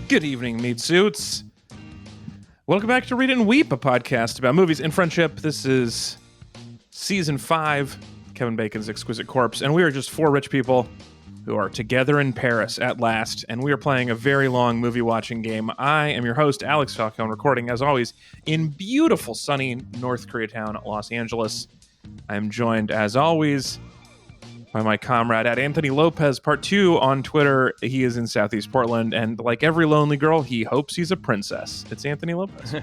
Good evening, meat suits. Welcome back to Read It and Weep, a podcast about movies and friendship. This is season 5, Kevin Bacon's Exquisite Corpse, and we are just four rich people who are together in Paris at last, and we are playing a very long movie-watching game. I am your host, Alex Falcone, recording, as always, in beautiful, sunny North Koreatown, Los Angeles. I am joined, as always, by my comrade at Anthony Lopez, part 2 on Twitter. He is in Southeast Portland, and like every lonely girl, he hopes he's a princess. It's Anthony Lopez.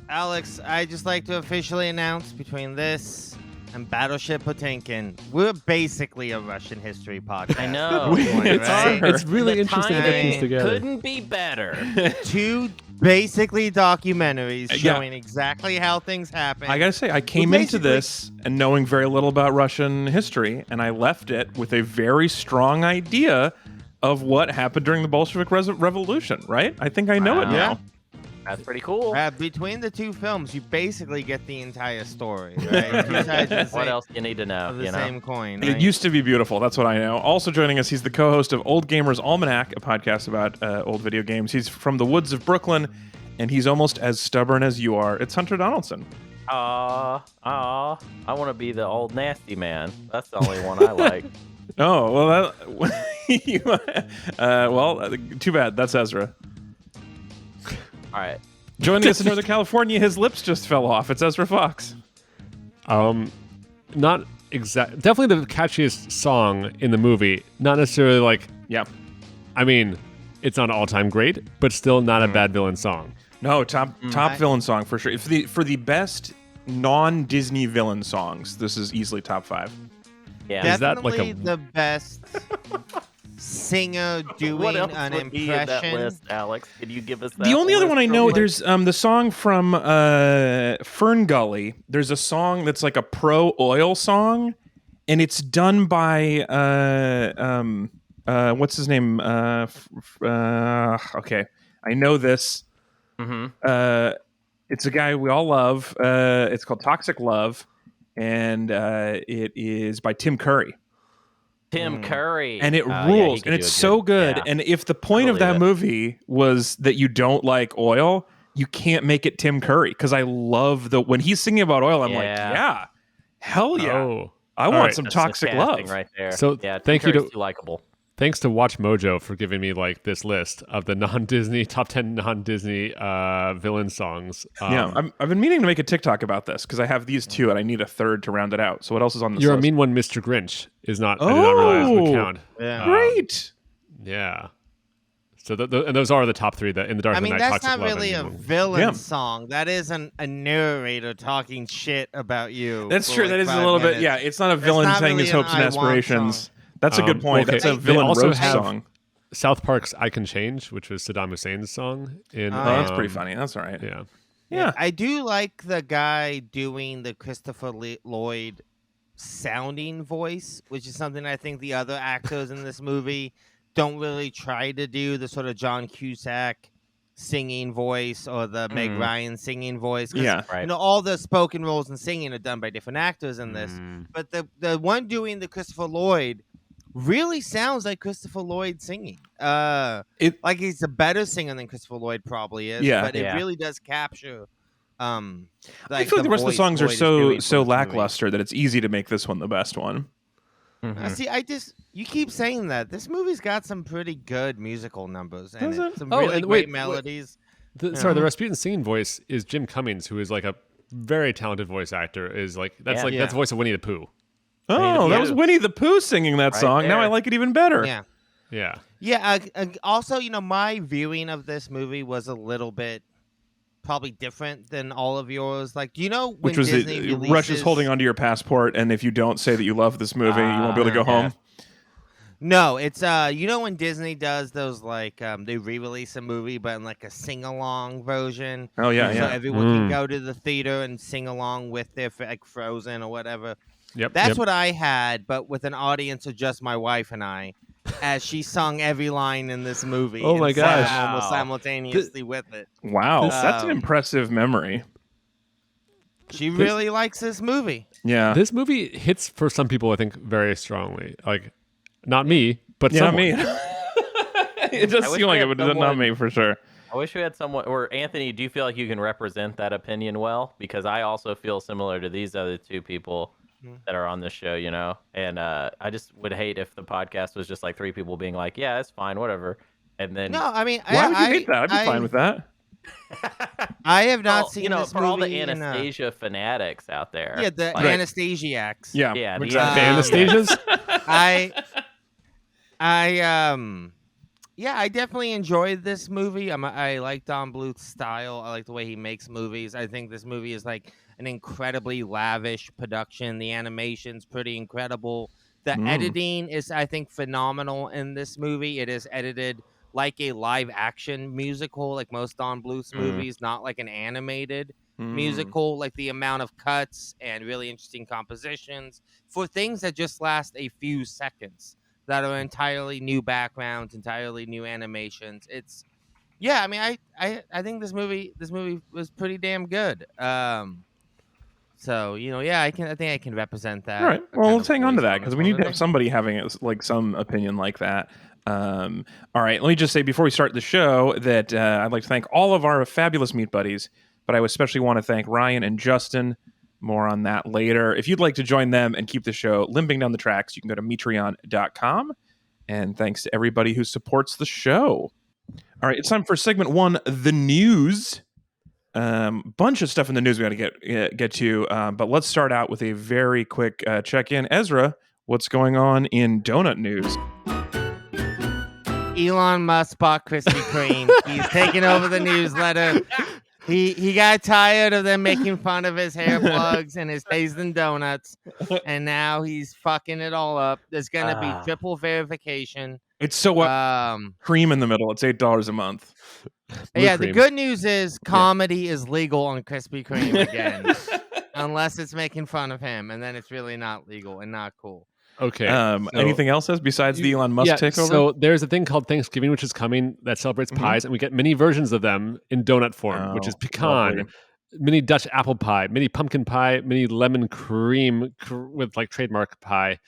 Alex, I'd just like to officially announce between this and Battleship Potemkin, we're basically a Russian history podcast. I know. It's really The interesting to get these timing together. couldn't be better. Two basically documentaries showing exactly how things happen. I gotta say, I came into this and knowing very little about Russian history, and I left it with a very strong idea of what happened during the Bolshevik Revolution, right? I think I know it now. That's pretty cool. Between the two films, you basically get the entire story, right? Two sides of the What same, else do you need to know? of the same coin. It Right? used to be beautiful. That's what I know. Also joining us, he's the co-host of Old Gamers Almanac, a podcast about old video games. He's from the woods of Brooklyn, and he's almost as stubborn as you are. It's Hunter Donaldson. I want to be the old nasty man. That's the only one I like. Oh, well, too bad. That's Ezra. All right. Joining us in Northern California, his lips just fell off. It's Ezra Fox. Not exact. Definitely the catchiest song in the movie. Not necessarily like. Yeah. I mean, it's not all-time great, but still not a bad villain song. No, top villain song for sure. For the best non-Disney villain songs, this is easily top 5. Yeah. Is that Definitely like the best singer doing What else an would be in that impression. list, Alex? Could you give us that? The only other list one I real know, quick? there's the song from Fern Gully. There's a song that's like a pro-oil song, and it's done by what's his name? Okay, I know this. It's a guy we all love. It's called Toxic Love, and it is by Tim Curry. Tim Curry. And it Yeah, rules, he could and do it's a so good. yeah. And if the point of believe that it. movie was that you don't like oil, you can't make it Tim Curry, because I love when he's singing about oil. I'm like, yeah, hell yeah, Oh. I All want right. some That's toxic the love. casting right there. So yeah, thank Tim you Curry's to- too likable. Thanks to Watch Mojo for giving me like this list of the non-Disney top 10 non-Disney villain songs. Yeah, I've been meaning to make a TikTok about this because I have these two and I need a third to round it out. So what else is on this You're a list? mean one, Mr. Grinch. Is not. I did not realize would count. Yeah. Great. Yeah. So and those are the top 3 that in the Dark I mean, Knight. that's Toxic not Love, really a and villain Yeah. song. That is a narrator talking shit about you. That's for true. like that is a 5 little minutes. bit. Yeah, it's not a villain not saying really his hopes an and I want aspirations. song. That's a good point. okay. That's a They villain also roast have- song. South Park's "I Can Change," which was Saddam Hussein's song. In Oh, that's pretty funny. That's all right. Yeah. Yeah. I do like the guy doing the Christopher Lloyd sounding voice, which is something I think the other actors in this movie don't really try to do. The sort of John Cusack singing voice or the Meg Ryan singing voice. 'Cause, Yeah. Right. You know, all the spoken roles and singing are done by different actors in this. But the one doing the Christopher Lloyd really sounds like Christopher Lloyd singing. Like he's a better singer than Christopher Lloyd probably is. Yeah. But it Yeah. really does capture. I feel like the rest of the voice songs are Lloyd is doing so for this movie. lackluster that it's easy to make this one the best one. See, you keep saying that. This movie's got some pretty good musical numbers in Does it. it? Some Oh, really and great wait, melodies. Sorry, the Rasputin singing voice is Jim Cummings, who is like a very talented voice actor. Is like that's Yeah. that's the voice of Winnie the Pooh. Oh, that was Winnie the Pooh singing that Right song. Now there. I like it even better. Yeah. Yeah. Yeah. Also, my viewing of this movie was a little bit probably different than all of yours. Like, do you know when Which was Disney it, releases... Russia's holding onto your passport, and if you don't say that you love this movie, you won't be able to go home. No, it's when Disney does those like they re-release a movie but in like a sing-along version. Oh yeah, So yeah. everyone can go to the theater and sing along with their like Frozen or whatever. Yep. That's what I had, but with an audience of just my wife and I, as she sung every line in this movie. Oh my and sang gosh. almost simultaneously with it. Wow, that's an impressive memory. She really likes this movie. Yeah. This movie hits for some people, I think, very strongly. Like, not me, but Yeah, someone. me. It does I wish seem we like it, had but not someone- me for sure. I wish we had someone. Or Anthony, do you feel like you can represent that opinion well? Because I also feel similar to these other two people that are on this show, you know. And I just would hate if the podcast was just like three people being like, "Yeah, it's fine, whatever," and then No, I mean, Why would you hate that? I'd be fine with that. I have not well, seen you know, this for all the movie in, Anastasia fanatics out there. yeah, the like, Anastasiacs. Yeah, Yeah, the exactly. Anastasias? I definitely enjoyed this movie. I like Don Bluth's style. I like the way he makes movies. I think this movie is like an incredibly lavish production. The animation's pretty incredible. The editing is, I think, phenomenal in this movie. It is edited like a live action musical, like most Don Bluth's movies, not like an animated musical. Like the amount of cuts and really interesting compositions for things that just last a few seconds, that are entirely new backgrounds, entirely new animations. I mean, I think this movie was pretty damn good. So I think I can represent that. All right. Well, kind let's of hang on to voice that on because this we one need to today. have somebody having like some opinion like that. All right. Let me just say before we start the show that I'd like to thank all of our fabulous meat buddies, but I especially want to thank Ryan and Justin. More on that later. If you'd like to join them and keep the show limping down the tracks, you can go to Metreon.com. And thanks to everybody who supports the show. All right, it's time for segment 1, the news. Bunch of stuff in the news we got to get to, but let's start out with a very quick check-in. Ezra, what's going on in donut news? Elon Musk bought Krispy Kreme. He's taking over the newsletter. He got tired of them making fun of his hair plugs and his Hazen donuts, and now he's fucking it all up. There's gonna be triple verification. It's so cream in the middle. It's $8 a month. The cream. good news is comedy is legal on Krispy Kreme again, unless it's making fun of him, and then it's really not legal and not cool. Okay. Anything else besides the Elon Musk takeover? So there's a thing called Thanksgiving, which is coming, that celebrates pies, and we get many versions of them in donut form, which is pecan, lovely. mini Dutch apple pie, mini pumpkin pie, mini lemon cream with like trademark pie.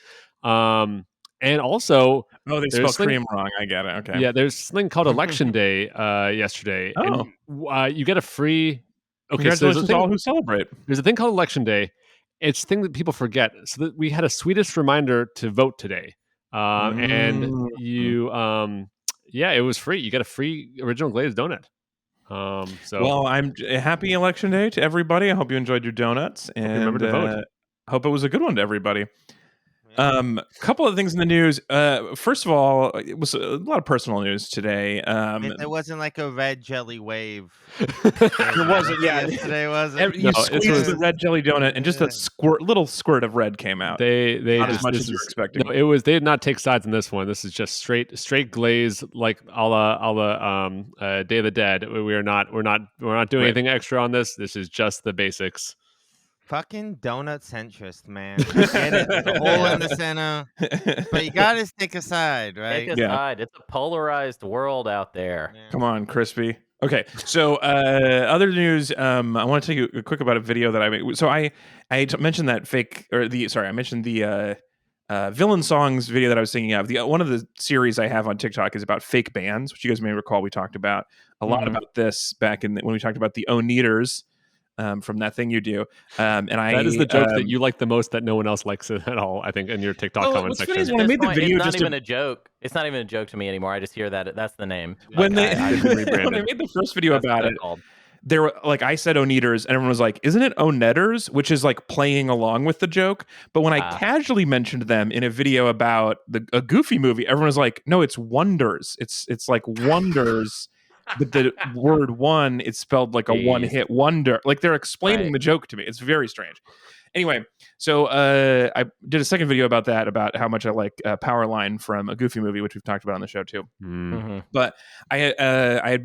And also, they spelled cream wrong. I get it. Okay. Yeah, there's something called Election Day yesterday, and you get a free. Okay, congratulations to all who celebrate. There's a thing called Election Day. It's a thing that people forget. So that we had a Swedish reminder to vote today, and you, it was free. You get a free original glazed donut. Well, I'm happy Election Day to everybody. I hope you enjoyed your donuts, and remember to vote. Hope it was a good one to everybody. Couple of things in the news. First of all, it was a lot of personal news today. There wasn't like a red jelly wave. There wasn't. Yeah, yesterday wasn't. You squeezed the red jelly donut, and just a little squirt of red came out. They not just, as much as you were expecting. No, it was. They did not take sides in this one. This is just straight glaze, like a la Day of the Dead. We're not doing anything extra on this. This is just the basics. Fucking donut centrist, man. I get it. There's a hole in the center, but you gotta stick aside, right? Take aside. It's a polarized world out there. Yeah. Come on, Crispy. Okay, so other news. I want to tell you a quick about a video that I made. So I mentioned that I mentioned the villain songs video that I was thinking of. One of the series I have on TikTok is about fake bands, which you guys may recall we talked about a lot about this back when we talked about the Oneaters. From that thing you do, that is the joke that you like the most that no one else likes it at all. I think in your TikTok comment section. When I made the video, it's not even a joke. It's not even a joke to me anymore. I just hear that's the name. When I made the first video about it, there were I said Oneaters, and everyone was like, "Isn't it Onetters?" Which is like playing along with the joke. But when I casually mentioned them in a video about a Goofy movie, everyone was like, "No, it's Wonders. It's like Wonders." But the word one, it's spelled like a one-hit wonder. Like they're explaining the joke to me. It's very strange. Anyway, so I did a second video about that, about how much I like Powerline from a Goofy movie, which we've talked about on the show too. Mm-hmm. But I'd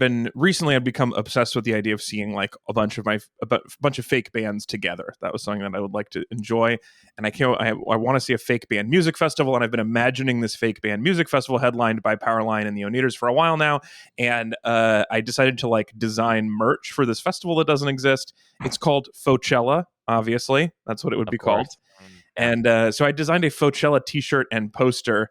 become obsessed with the idea of seeing like a bunch of fake bands together. That was something that I would like to enjoy, and I want to see a fake band music festival, and I've been imagining this fake band music festival headlined by Powerline and the Oneaters for a while now, and I decided to design merch for this festival that doesn't exist. It's called Fochella. Obviously, that's what it would be called. And so I designed a Fochella t-shirt and poster.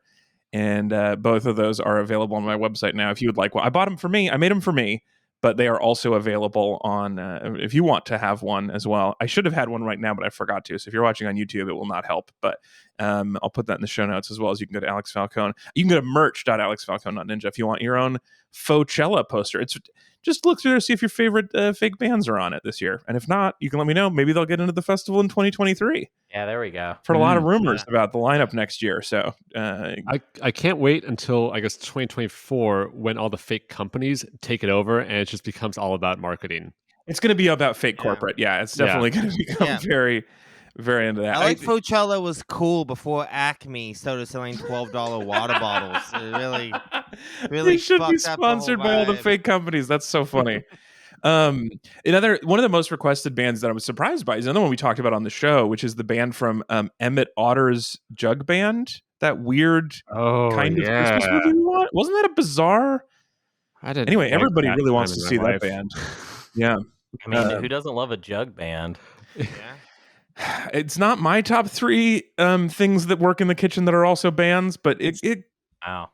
and both of those are available on my website now. If you would like one, I bought them for me. I made them for me, but they are also available on if you want to have one as well. I should have had one right now, but I forgot to. So if you're watching on YouTube, it will not help. But I'll put that in the show notes, as well as you can go to Alex Falcone. You can go to merch.alexfalcone.ninja if you want your own Fauchella poster. It's just look through there, see if your favorite fake bands are on it this year. And if not, you can let me know. Maybe they'll get into the festival in 2023. Yeah, there we go. I've heard a lot of rumors about the lineup next year. So I can't wait until, I guess, 2024 when all the fake companies take it over and it just becomes all about marketing. it's going to be about fake corporate. Yeah, it's definitely going to become very, very into that. I like Fauchella was cool before Acme started selling $12 water bottles. It really they should be fucked up the whole sponsored by all the vibe. fake companies. That's so funny. Another one of the most requested bands that I was surprised by is another one we talked about on the show, which is the band from Emmett Otter's Jug Band. That weird kind of Christmas movie we want. Wasn't that a bizarre? I didn't. Anyway, like everybody that really time wants to in my see that life. band. Yeah. I mean, who doesn't love a jug band? Yeah. It's not my top three things that work in the kitchen that are also bands, but it Wow.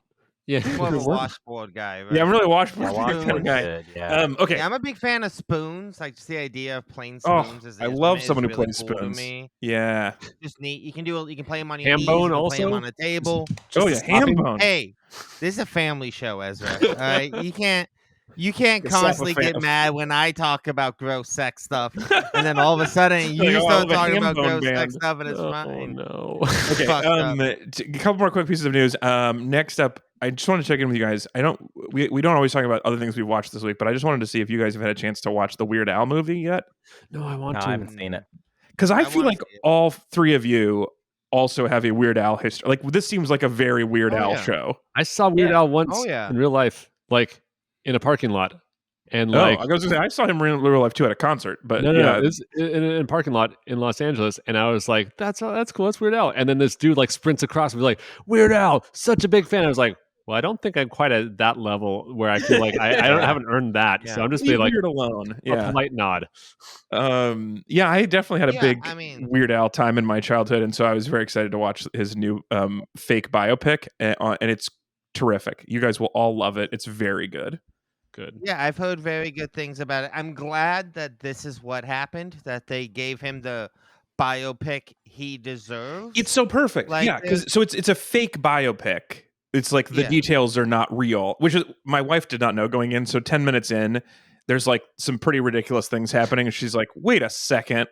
Yeah. More of a washboard guy, right? yeah, I'm really a washboard Yeah, kind of guy. good, yeah. Okay. Yeah, I'm a big fan of spoons. Like just the idea of playing Oh, spoons. As I an love instrument someone who is really plays cool to spoons. me. Yeah. Just neat. You can do it. You can play them on your knees. Ham-bone You can play them also? on a table. Oh yeah, ham stopping- bone. Hey, this is a family show, Ezra. All right, you can't Yourself a constantly fan get of- mad when I talk about gross sex stuff, and then all of a sudden you Like, oh, I start love a talking about ham-bone gross band. sex stuff, and it's Oh fine. no. Okay, Fucked up. a couple more quick pieces of news. Next up, I just want to check in with you guys. We don't always talk about other things we've watched this week, but I just wanted to see if you guys have had a chance to watch the Weird Al movie yet. No, I want No, to. I haven't seen it. Because I I feel wanna like see it. all three of you also have a Weird Al history. Like this seems like a very Weird Oh, Al yeah. show. I saw Weird Yeah. Al once Oh, yeah. in real life, like in a parking lot, and Oh, like I was gonna say I saw him in real life too at a concert, but no, yeah, it's in a parking lot in Los Angeles, and I was like, that's cool, that's Weird Al. And then this dude like sprints across and was like, Weird Al, such a big fan. I was like, well, I don't think I'm quite at that level where I feel like I haven't earned that. So Yeah. I'm just leave being like Weird alone. a Yeah, polite nod. yeah, I definitely had a Yeah, big I mean- Weird Al time in my childhood, and so I was very excited to watch his new fake biopic, and it's terrific. You guys will all love it. It's very good. Good. Yeah, I've heard very good things about it. I'm glad that this is what happened. That they gave him the biopic he deserves. It's so perfect. Like, Yeah, because so it's a fake biopic. It's like the Yeah. details are not real, which is my wife did not know going in. So 10 minutes in, there's like some pretty ridiculous things happening, and she's like, "Wait a second,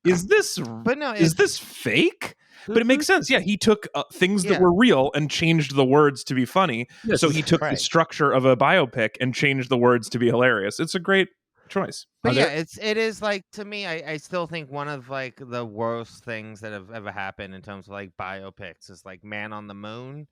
is this but no, is this fake?" But it makes sense. Yeah, he took things that Yeah. were real and changed the words to be funny. Yes, So he took the right. structure of a biopic and changed the words to be hilarious. It's a great choice. But Are yeah, there- it is like to me, I still think one of like the worst things that have ever happened in terms of like biopics is like Man on the Moon,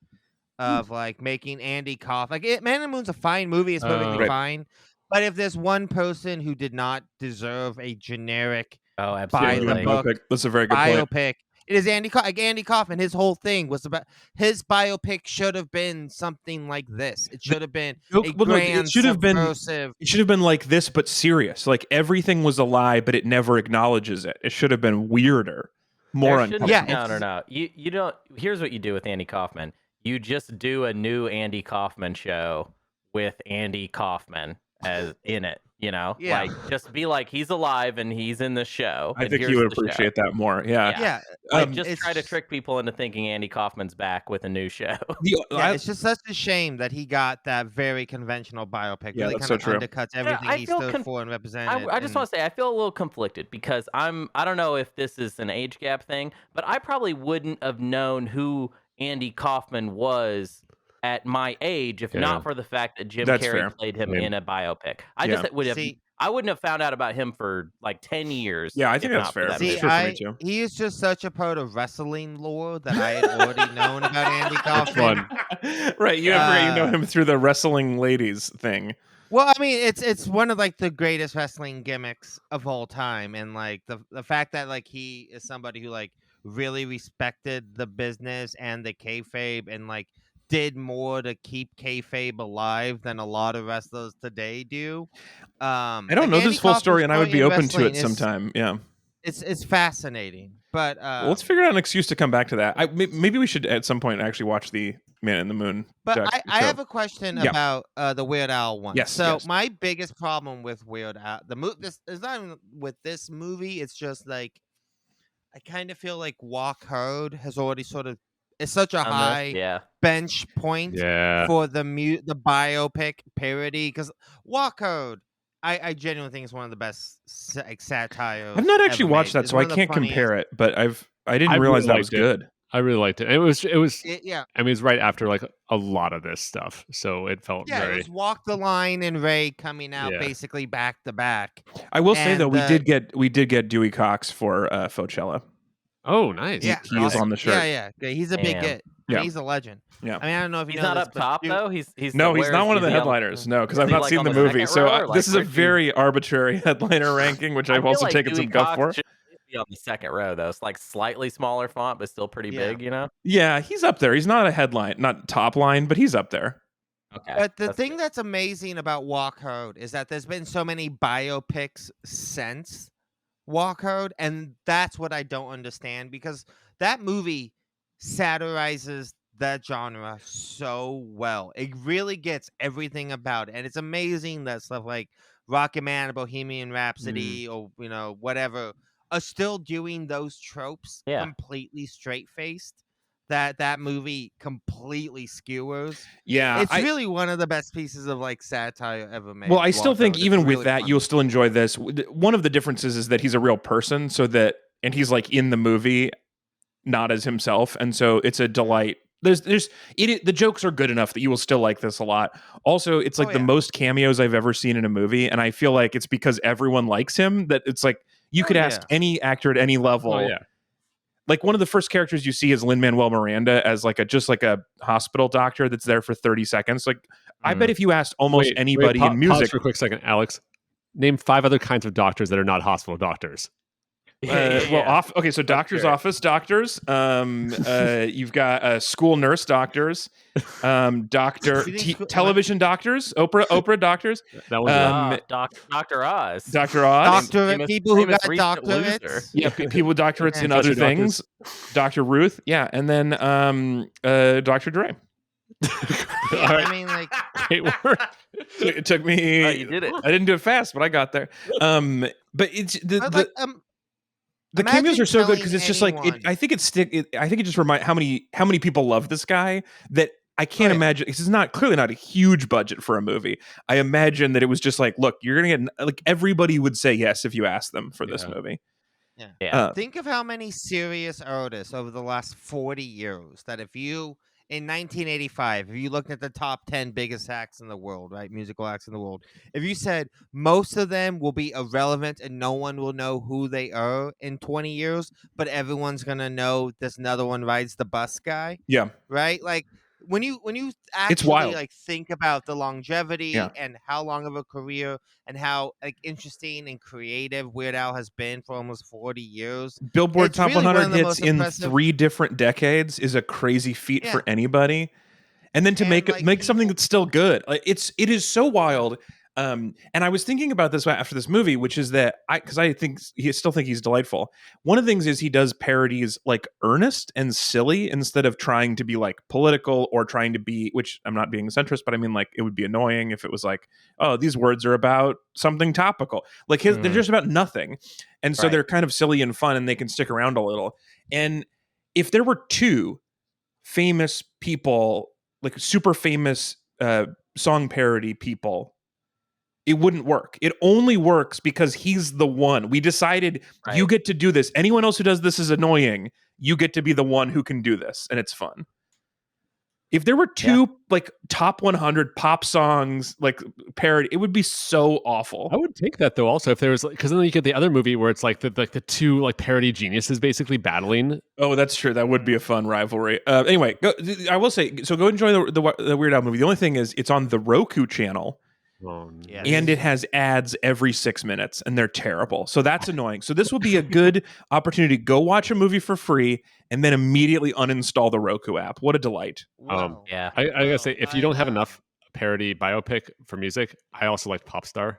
of like making Andy Kaufman. Like Man on the Moon's a fine movie, it's perfectly Right. fine. But if there's one person who did not deserve a generic Oh, By absolutely. the book. Biopic. That's a very good point. biopic, it is Andy Kaufman. His whole thing was about his biopic should have been something like this. It should have been No, a well, no, it grand, should have been- subversive. It should have been like this, but serious. Like everything was a lie, but it never acknowledges it. It should have been weirder, more There shouldn't- uncomfortable. Yeah, no. You don't. Here's what you do with Andy Kaufman. You just do a new Andy Kaufman show with Andy Kaufman as in it. You know, Yeah. like just be like he's alive and he's in the show. I and think here's you would the show. appreciate that more. Yeah. Yeah, Like just it's try to just- trick people into thinking Andy Kaufman's back with a new show. The- Yeah, I- it's just such a shame that he got that very conventional biopic. Yeah, really that's kind so of true. undercuts everything I he feel stood for and represented. I just and- want to say I feel a little conflicted because I don't know if this is an age gap thing, but I probably wouldn't have known who Andy Kaufman was at my age if Yeah. not for the fact that Jim That's Carrey fair. played him Yeah. in a biopic. I Yeah. just would have. See- I wouldn't have found out about him for like 10 years. Yeah, I think if that's not for fair. that See, movie. true for me, too. he is just such a part of wrestling lore that I had already known about Andy Which Kaufman. one? Right. You know him through the wrestling ladies thing. Well, I mean, it's one of like the greatest wrestling gimmicks of all time, and like the fact that like he is somebody who like really respected the business and the kayfabe, and like did more to keep kayfabe alive than a lot of wrestlers today do. I don't know this full story, and I would be open to it sometime. Yeah. it's fascinating. But Well, let's figure out an excuse to come back to that. Maybe we should at some point actually watch the Man in the Moon. I have a question Yeah. about the Weird Al one. Yes, So yes. my biggest problem with Weird Al, this is not even with this movie. It's just like I kind of feel like Walk Hard has already sort of it's such a high Yeah. bench point Yeah. for the biopic parody because Walk Hard, I genuinely think is one of the best satires. I've not actually ever watched made. that, It's so one I of the can't funniest- compare it. But I didn't I realize really that was liked it. good. I really liked it. It was yeah. I mean, it was right after like a lot of this stuff, so it felt Yeah, very. it was Walk the Line and Ray coming out Yeah. basically back to back. I will say And though, we did get Dewey Cox for Focella. Oh, nice. Yeah, He is on the shirt. Yeah. He's a big Damn. get. I Yeah. mean, he's a legend. Yeah. I mean, I don't know if you He's know not this, up but top dude- though. He's No, he's where not is- one of is the he on- headliners. No, because is I've he, not like, seen on the the movie. second So row, or, like, this is a where's he? very arbitrary headliner ranking, which I I've feel also like taken Dewey some guff Cox for. should be on the second row though. It's like slightly smaller font, but still pretty Yeah. big. You know. Yeah, he's up there. He's not a headline, not top line, but he's up there. Okay. But the that's thing good. that's amazing about Walk Hard is that there's been so many biopics since Walk Hard, and that's what I don't understand because that movie satirizes that genre so well. It really gets everything about it, and it's amazing that stuff like Rocket Man, Bohemian Rhapsody, or whatever, are still doing those tropes Yeah. completely straight faced. That movie completely skewers. Yeah, It's really one of the best pieces of like satire ever made. well, I still Walk think Hard. even It's with really that, funny. you'll still enjoy this. One of the differences is that he's a real person, and he's like in the movie, not as himself, and so it's a delight. The jokes are good enough that you will still like this a lot. Also, it's like the yeah. most cameos I've ever seen in a movie, and I feel like it's because everyone likes him that it's like you could ask any actor at any level. Oh yeah. Like one of the first characters you see is Lin-Manuel Miranda as just like a hospital doctor that's there for 30 seconds. Like I bet if you asked almost anybody in music, Pause for a quick second, Alex. Name 5 other kinds of doctors that are not hospital doctors. Okay, so doctor's office doctors. You've got school nurse doctors, television doctors, Oprah doctors. That was Dr. Oz. Dr. Oz. Doctorate people who got recent doctorates. loser. Yeah, people with doctorates in And other Dr. things. Dr. Ruth. Yeah, and then Dr. Dre. I mean, like, great work. It took me. Oh, you did it. I didn't do it fast, but I got there. But it's the imagine cameos are so good telling because it's just anyone- I think it just reminds how many people love this guy that I can't imagine. This is clearly not a huge budget for a movie. I imagine that it was just like, look, you're gonna get like everybody would say yes if you asked them for this movie. Yeah. Think of how many serious artists over the last 40 years that if you in 1985, if you looked at the top 10 biggest acts in the world, right, musical acts in the world, if you said most of them will be irrelevant and no one will know who they are in 20 years, but everyone's gonna know this another one rides the bus guy, Yeah, right? Like when you wild. actually like think about the longevity Yeah. and how long of a career and how like interesting and creative Weird Al has been for almost 40 years. Billboard It's Top really one 100 of the hits most in impressive- 3 different decades is a crazy feat Yeah. for anybody. And then to And, like, make something people- that's still good, like it is so wild. And I was thinking about this after this movie, which is that I still think he's delightful. One of the things is he does parodies like earnest and silly instead of trying to be like political or trying to be, which I'm not being centrist, but I mean like it would be annoying if it was like, oh, these words are about something topical. Like they're just about nothing. And so they're kind of silly and fun and they can stick around a little. And if there were 2 famous people, like super famous song parody people, it wouldn't work. It only works because he's the one. We decided you get to do this. Anyone else who does this is annoying. You get to be the one who can do this, and it's fun. If there were 2 like top 100 pop songs like parody, it would be so awful. I would take that though. Also, if there was, because then you get the other movie where it's like the 2 like parody geniuses basically battling. Oh, that's true. That would be a fun rivalry. Anyway, I will say, so go enjoy the Weird Al movie. The only thing is, it's on the Roku channel. Yes. And it has ads every 6 minutes, and they're terrible. So that's annoying. So this will be a good opportunity to go watch a movie for free and then immediately uninstall the Roku app. What a delight. Whoa. Yeah. I gotta say, if you don't have I- enough parody biopic for music, I also like Popstar.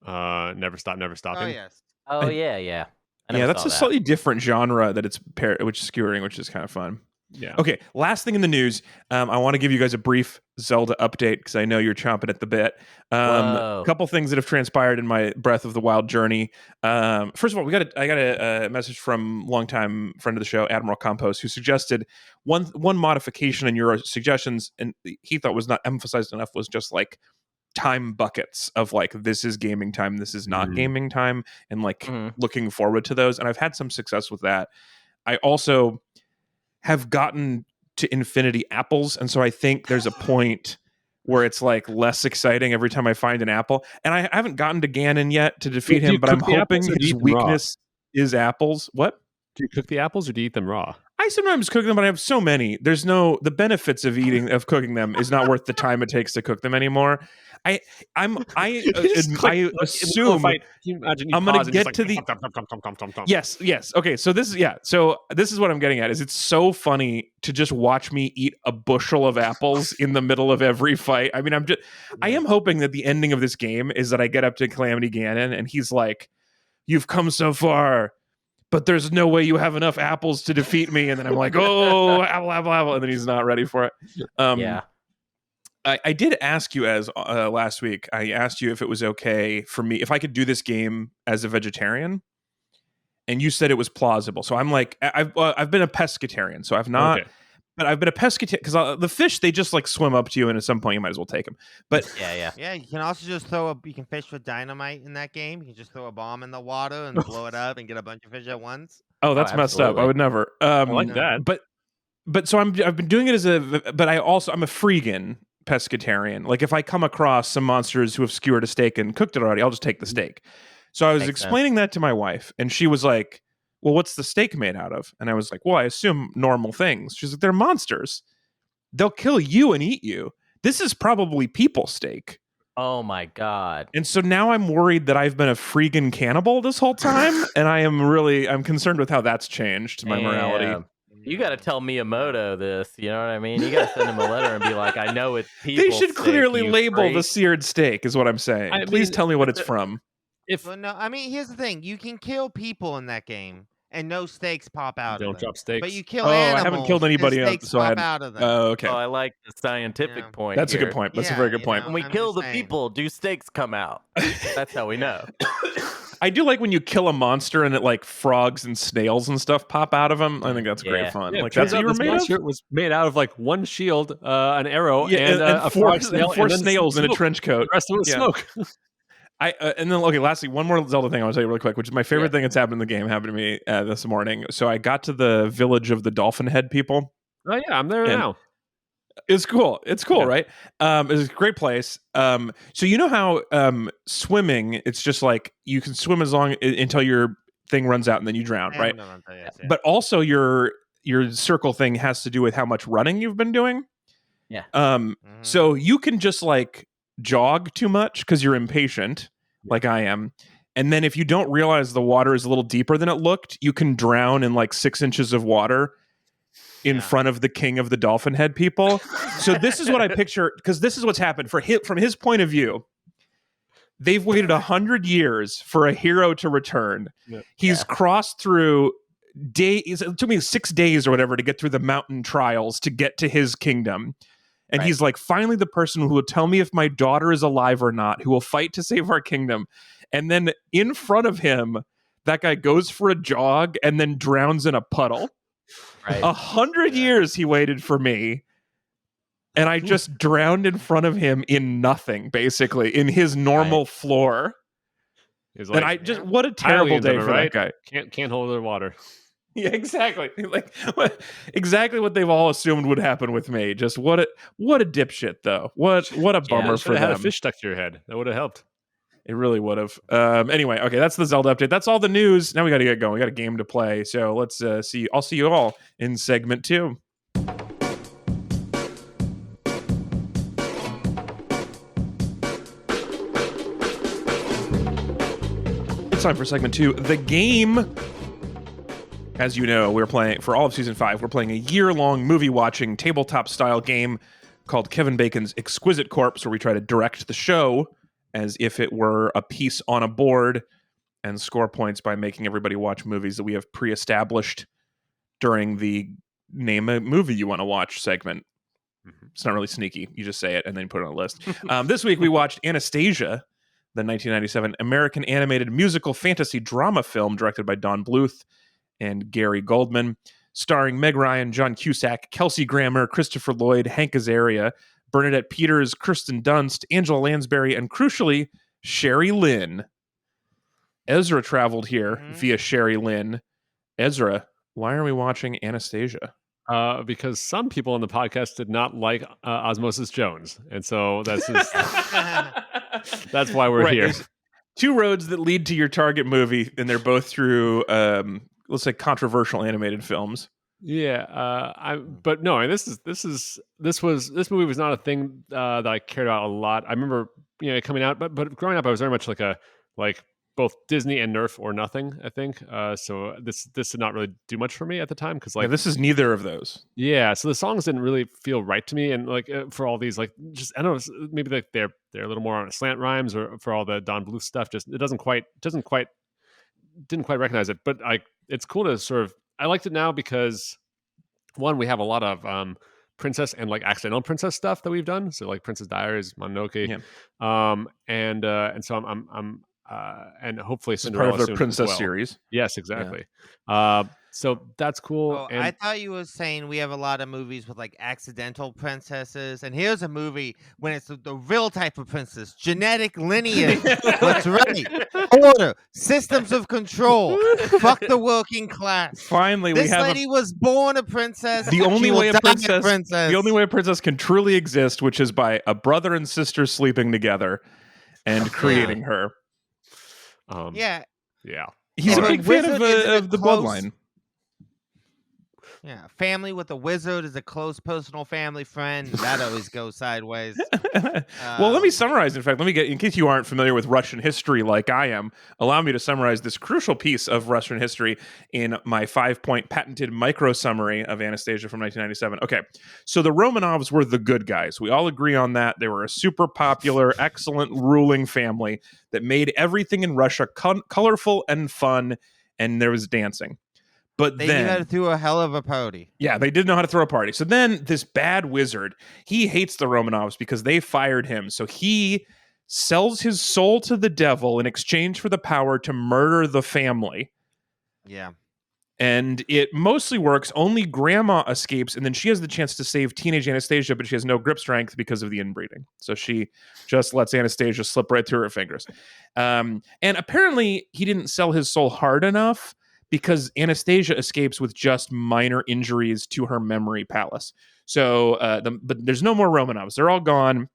Never Stop, Never Oh Stopping. yes. Oh yeah. Yeah, never that's saw a that. slightly different genre that it's which is skewering, which is kind of fun. Yeah. Okay, last thing in the news. I want to give you guys a brief Zelda update because I know you're chomping at the bit. A Whoa. couple things that have transpired in my Breath of the Wild journey. First of all, I got a message from longtime friend of the show, Admiral Compost, who suggested one modification in your suggestions, and he thought was not emphasized enough, was just like time buckets of like, this is gaming time, this is not gaming time, and like looking forward to those. And I've had some success with that. I also have gotten to infinity apples, and so I think there's a point where it's like less exciting every time I find an apple. And I haven't gotten to Ganon yet to defeat Do you him, but I'm cook the apples hoping or do you his eat them raw? weakness is apples. What? Do you cook the apples or do you eat them raw? I sometimes cook them, but I have so many. The benefits of cooking them is not worth the time it takes to cook them anymore. I assume I'm going to get to the yes. Okay, so this is what I'm getting at. Is it's so funny to just watch me eat a bushel of apples in the middle of every fight. I mean, I am hoping that the ending of this game is that I get up to Calamity Ganon and he's like, "You've come so far, but there's no way you have enough apples to defeat me." And then I'm like, "Oh, apple," and then he's not ready for it. Yeah. I did ask you last week. I asked you if it was okay for me if I could do this game as a vegetarian, and you said it was plausible. So I'm like, I've been a pescatarian, so I've not. Okay. But I've been a pescatarian because the fish, they just like swim up to you, and at some point you might as well take them. But Yeah. Yeah, you can also just you can fish with dynamite in that game. You can just throw a bomb in the water and blow it up and get a bunch of fish at once. oh, that's messed up. I absolutely. would never. I like that. But so I've been doing it but I'm a freegan pescatarian. Like if I come across some monsters who have skewered a steak and cooked it already, I'll just take the steak. So I was Makes explaining that to my wife, and she was like, "Well, what's the steak made out of?" And I was like, "Well, I assume normal things." She's like, "They're monsters. They'll kill you and eat you. This is probably people steak." Oh my god. And so now I'm worried that I've been a freaking cannibal this whole time, and I'm concerned with how that's changed my morality. Damn. You got to tell Miyamoto this. You know what I mean? You got to send him a letter and be like, "I know it's people." They should steak, clearly you label freak." the seared steak, is what I'm saying. Please tell me what it's from. Well, no, I mean, here's the thing: you can kill people in that game, and no stakes pop out. Don't of them. drop steaks. But you kill Oh, animals. I haven't killed anybody and else, stakes so I pop hadn't- out of them. Oh, okay. Oh, I like the scientific Yeah. point. That's a here. good point. That's a Yeah, very good you point. When we I'm kill just the saying. people, do steaks come out? That's how we know. I do like when you kill a monster and it like frogs and snails and stuff pop out of them. I think that's great Yeah. fun. Yeah, Like turns that's what out you were this made of. monster was made out of like one shield, an arrow, Yeah, and a four frog snail, four and then snails in a smoke. trench coat. The rest of it was Yeah. smoke. And then lastly, one more Zelda thing I want to tell you really quick, which is my favorite Yeah. thing that's happened in the game. Happened to me this morning. So I got to the village of the Dolphin Head people. Oh yeah, I'm there And- now. It's cool. It's cool, Yeah. right? It's a great place. So you know how swimming, it's just like you can swim as long until your thing runs out and then you drown, right? But also your circle thing has to do with how much running you've been doing. Yeah. So you can just like jog too much because you're impatient, like I am. And then if you don't realize the water is a little deeper than it looked, you can drown in like 6 inches of water in front of the king of the dolphin head people. So this is what I picture, because this is what's happened from his point of view. They've waited 100 years for a hero to return. Yeah. He's crossed through days. It took me 6 days or whatever to get through the mountain trials to get to his kingdom. And he's like, finally the person who will tell me if my daughter is alive or not, who will fight to save our kingdom. And then in front of him, that guy goes for a jog and then drowns in a puddle. Right. 100 years he waited for me, and I just drowned in front of him in nothing, basically, in his normal floor. He's And I just, what a terrible aliens, day am I for right? that guy. Can't hold their water. Yeah, exactly. Like exactly what they've all assumed would happen with me. Just what a dipshit though. What a bummer Should for have had a them. fish stuck to your head. That would have helped. It really would have. Anyway, okay, that's the Zelda update. That's all the news. Now we got to get going. We got a game to play. So let's see. I'll see you all in segment 2. It's time for segment 2. The game. As you know, we're playing for all of season 5. We're playing a year-long movie-watching tabletop-style game called Kevin Bacon's Exquisite Corpse, where we try to direct the show as if it were a piece on a board and score points by making everybody watch movies that we have pre-established during the name a movie you want to watch segment. It's not really sneaky. You just say it and then put it on a list. This week we watched Anastasia, the 1997 American animated musical fantasy drama film directed by Don Bluth and Gary Goldman, starring Meg Ryan, John Cusack, Kelsey Grammer, Christopher Lloyd, Hank Azaria, Bernadette Peters, Kirsten Dunst, Angela Lansbury, and crucially, Sherry Lynn. Ezra traveled here via Sherry Lynn. Ezra, why are we watching Anastasia? Because some people on the podcast did not like Osmosis Jones, and so that's that's why we're here. There's two roads that lead to your target movie, and they're both through, let's say, controversial animated films. Yeah, but no, this movie was not a thing that I cared about a lot. I remember, coming out, but growing up, I was very much like both Disney and Nerf or nothing, I think. So this did not really do much for me at the time because This is neither of those. Yeah, so the songs didn't really feel right to me, and for all these just I don't know, maybe they're a little more on slant rhymes, or for all the Don Bluth stuff, just didn't quite recognize it. But it's cool to sort of, I liked it now because one, we have a lot of princess and accidental princess stuff that we've done, so Princess Diaries, Mononoke, and so I'm and hopefully Cinderella part of their soon princess as well. series. Yes, exactly. So that's cool. Oh, I thought you were saying we have a lot of movies with accidental princesses, and here's a movie when it's the real type of princess, genetic lineage, what's right, order, systems of control, fuck the working class. Finally, This we have lady was born a princess. the only way a princess, princess. the only way a princess can truly exist, which is by a brother and sister sleeping together and creating her. Yeah. He's a big fan of the bloodline. Yeah, family with a wizard is a close personal family friend. That always goes sideways. Well, let me summarize. In fact, let me get, in case you aren't familiar with Russian history like I am, allow me to summarize this crucial piece of Russian history in my 5-point patented micro summary of Anastasia from 1997. Okay, so the Romanovs were the good guys. We all agree on that. They were a super popular, excellent ruling family that made everything in Russia colorful and fun, and there was dancing. But they then, knew how to throw a hell of a party. Yeah, they did know how to throw a party. So then this bad wizard, he hates the Romanovs because they fired him. So he sells his soul to the devil in exchange for the power to murder the family. Yeah. And it mostly works. Only grandma escapes, and then she has the chance to save teenage Anastasia, but she has no grip strength because of the inbreeding. So she just lets Anastasia slip right through her fingers. And apparently he didn't sell his soul hard enough, because Anastasia escapes with just minor injuries to her memory palace. So, but there's no more Romanovs. They're all gone.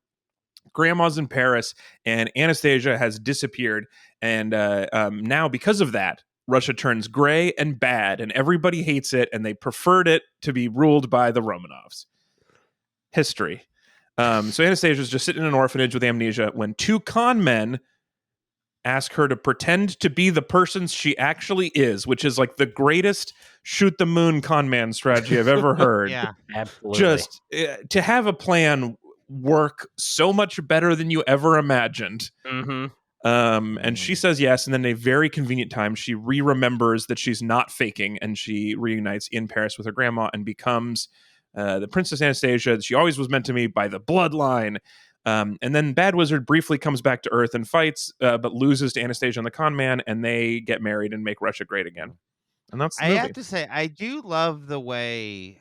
Grandma's in Paris, and Anastasia has disappeared. And now, because of that, Russia turns gray and bad, and everybody hates it, and they preferred it to be ruled by the Romanovs. History. So Anastasia's just sitting in an orphanage with amnesia when two con men ask her to pretend to be the person she actually is, which is the greatest shoot the moon con man strategy I've ever heard. Yeah, absolutely. Just to have a plan work so much better than you ever imagined. Mm-hmm. And she says yes, and then at a very convenient time, she remembers that she's not faking, and she reunites in Paris with her grandma and becomes the Princess Anastasia that she always was meant to be by the bloodline. And then Bad Wizard briefly comes back to Earth and fights, but loses to Anastasia and the con man, and they get married and make Russia great again. And that's the movie. I have to say, I do love the way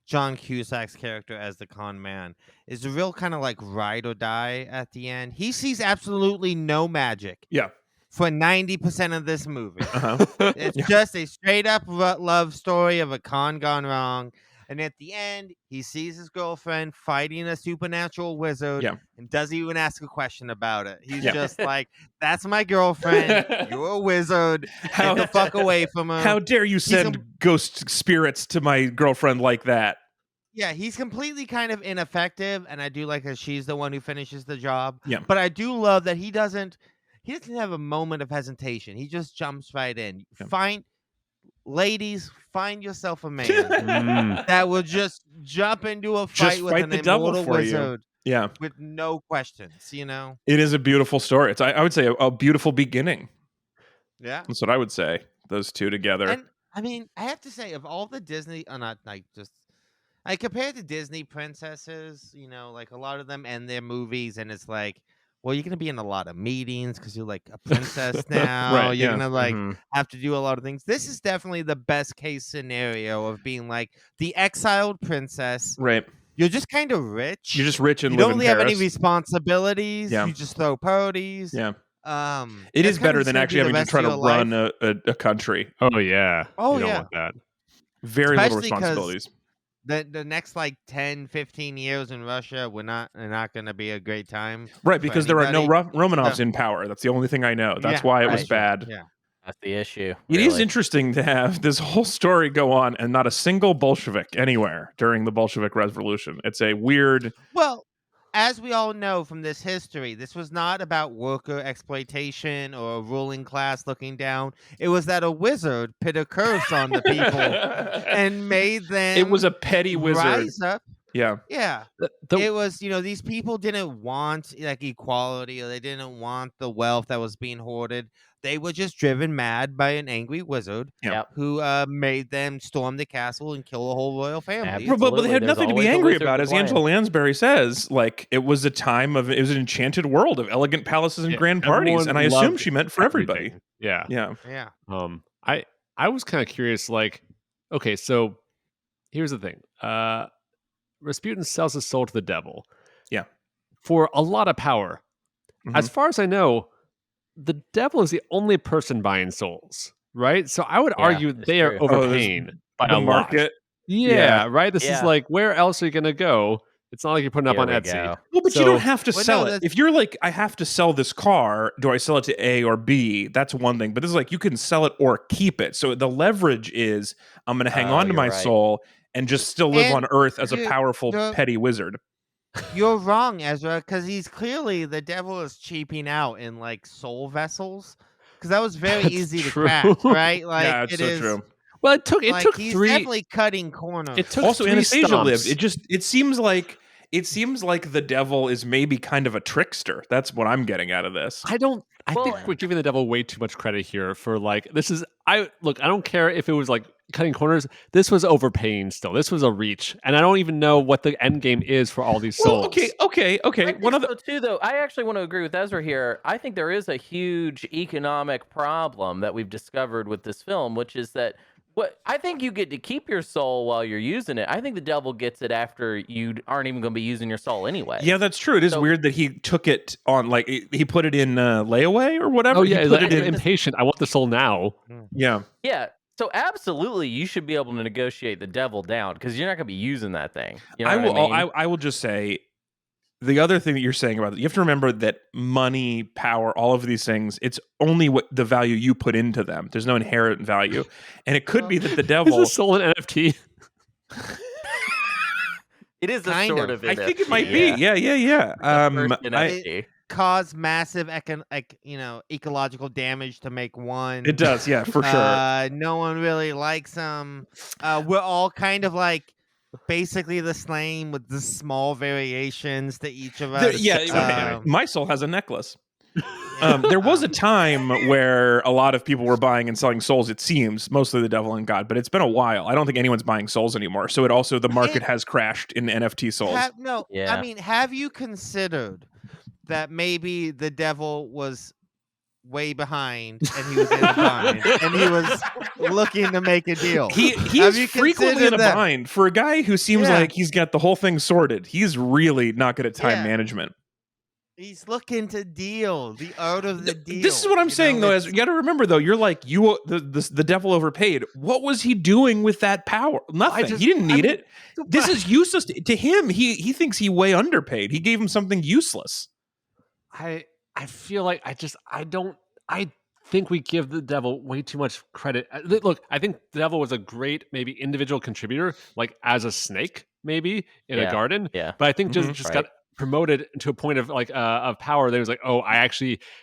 John Cusack's character as the con man is a real kind of ride or die at the end. He sees absolutely no magic. Yeah. For 90% of this movie. Uh-huh. It's just a straight up love story of a con gone wrong. And at the end, he sees his girlfriend fighting a supernatural wizard and doesn't even ask a question about it. He's just like, that's my girlfriend. You're a wizard. Get the fuck away from her. How dare you send ghost spirits to my girlfriend like that? Yeah, he's completely kind of ineffective. And I do like that she's the one who finishes the job. Yeah. But I do love that he doesn't have a moment of hesitation. He just jumps right in. Ladies, find yourself a man that will just jump into a fight with an immortal wizard with no questions, It is a beautiful story. It's, I would say, a beautiful beginning Yeah. That's what I would say. Those two together. And I mean, I have to say, of all the Disney, not like just, I compared to Disney princesses, like a lot of them end their movies, and it's like, well, you're gonna be in a lot of meetings because you're like a princess now. Right, You're yeah. gonna like Mhm. have to do a lot of things. This is definitely the best case scenario of being like the exiled princess. Right. You're just kind of rich. You're just rich and You live don't in really have any Paris. responsibilities. Yeah. You just throw parties. Yeah. It That's is kinda better just than gonna actually be the having to rest try of to your run life. a country. Oh yeah. Oh, You don't yeah. want that. Very little Especially 'cause responsibilities. the next like 10, 15 years in Russia, they're not going to be a great time. Right, for because there are no anybody. Romanovs So, in power. That's the only thing I know. That's yeah, why it was right. bad. Yeah. That's the issue. It is really. interesting to have this whole story go on and not a single Bolshevik anywhere during the Bolshevik Revolution. It's a weird. Well, as we all know from this history, this was not about worker exploitation or a ruling class looking down. It was that a wizard put a curse on the people and made them It was a petty wizard. rise up. Yeah. Yeah. The- It was, these people didn't want like equality, or they didn't want the wealth that was being hoarded. They were just driven mad by an angry wizard Yep. who made them storm the castle and kill the whole royal family. But they Absolutely. had There's nothing to be always a angry wizard about. to As blame. Angela Lansbury says, like, it was an enchanted world of elegant palaces and Yeah, grand parties. everyone And I assume loved she meant for everybody. everything. Yeah. Yeah. Yeah. I was kind of curious, like, okay, so here's the thing. Rasputin sells his soul to the devil. Yeah. For a lot of power. Mhm. As far as I know, the devil is the only person buying souls, right? So I would Yeah, argue it's they are true. overpaying by The a lot. market. Yeah, Yeah. right? This is Yeah. like, where else are you going to go? It's not like you're putting up Here on we Etsy. go. Well, but you So- don't have to Well, sell no, it. that's- If you're like, I have to sell this car, do I sell it to A or B? That's one thing. But this is like, you can sell it or keep it. So the leverage is, I'm going to hang Oh, on to you're my right. soul and just still live And on Earth as a you're- powerful, you're- petty wizard. You're wrong, Ezra, because the devil is cheaping out in like soul vessels. Because that was very That's easy true. to crack, right? Like Yeah, it's it so is. true. Well, it took He's three. definitely cutting corners. It took Also, three Anastasia stomps. lived. It seems like the devil is maybe kind of a trickster. That's what I'm getting out of this. I Well, think we're giving the devil way too much credit here for like this is I don't care if it was like cutting corners. This was overpaying still. This was a reach. And I don't even know what the end game is for all these souls. Well, okay. I think One of the so too, though. I actually want to agree with Ezra here. I think there is a huge economic problem that we've discovered with this film, which is that I think you get to keep your soul while you're using it. I think the devil gets it after you aren't even going to be using your soul anyway. Yeah, that's true. It is weird that he took it on, like, he put it in layaway or whatever. Oh He yeah, put like, it in. impatient. I want the soul now. Yeah. Yeah. So absolutely, you should be able to negotiate the devil down because you're not going to be using that thing. You know I what will. I mean? I will just say, the other thing that you're saying about it, you have to remember that money, power, all of these things, it's only what the value you put into them. There's no inherent value, and it could be that the Is devil. the soul an NFT? It is a Kind sort of. of. I think it NFT, might be. Yeah. First I- NFT. Cause massive ecological damage to make one. it does. Yeah, for sure. No one really likes them. We're all kind of like basically the same with the small variations to each of us. My soul has a necklace. There was a time where a lot of people were buying and selling souls, it seems, mostly the devil and God, but it's been a while. I don't think anyone's buying souls anymore. So the market has crashed in NFT souls. Yeah. I mean, have you considered that maybe the devil was way behind and he was in a bind and he was looking to make a deal? He Have is you frequently in a considered that? bind. For a guy who seems Yeah. like he's got the whole thing sorted, he's really not good at time Yeah. management. He's looking to deal, the art of the deal. This is what I'm saying, though. As you got to remember, though, you're like the devil overpaid. What was he doing with that power? Nothing. He didn't need it. This is useless to him. He thinks he way underpaid. He gave him something useless. I feel like I think we give the devil way too much credit. Look, I think the devil was a great maybe individual contributor, like as a snake, maybe in a garden. Yeah. But I think just Mhm. got promoted to a point of like of power. There was like, oh,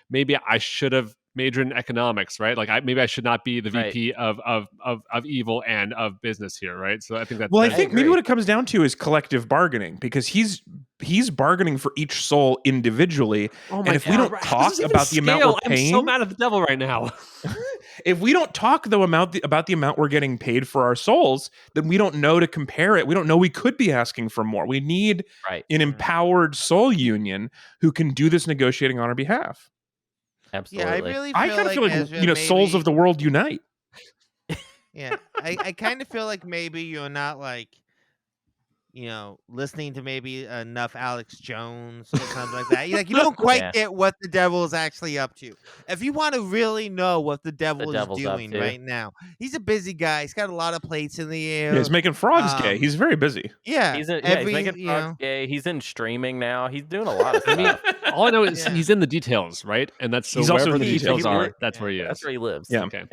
maybe I should have major in economics, right? Like maybe I should not be the Right. VP of evil and of business here, right? So I think that's Well, I that's- think maybe agree. what it comes down to is collective bargaining, because he's bargaining for each soul individually. Oh And if we don't how does talk this even about the amount we're scale? I'm so paying, mad at the devil right now. if we don't talk though about the amount we're getting paid for our souls, then we don't know to compare it. We don't know we could be asking for more. We need Right. an empowered soul union who can do this negotiating on our behalf. Absolutely. Yeah, I really I feel kind of like feel like Ezra souls maybe- of the world unite. Yeah, I kind of feel like maybe you're not like, listening to maybe enough Alex Jones or something like that. You don't quite Yeah. get what the devil is actually up to. If you want to really know what the devil is devil's up doing to. right now, he's a busy guy. He's got a lot of plates in the air. Yeah, he's making frogs gay. Um, He's very busy. Yeah, He's every, making frogs gay. He's in streaming now. He's doing a lot of I mean, stuff. all I know is Yeah. he's in the details, right? And that's so He's also wherever in the the details details. are, He- that's where he is. That's where he lives. Yeah. Okay.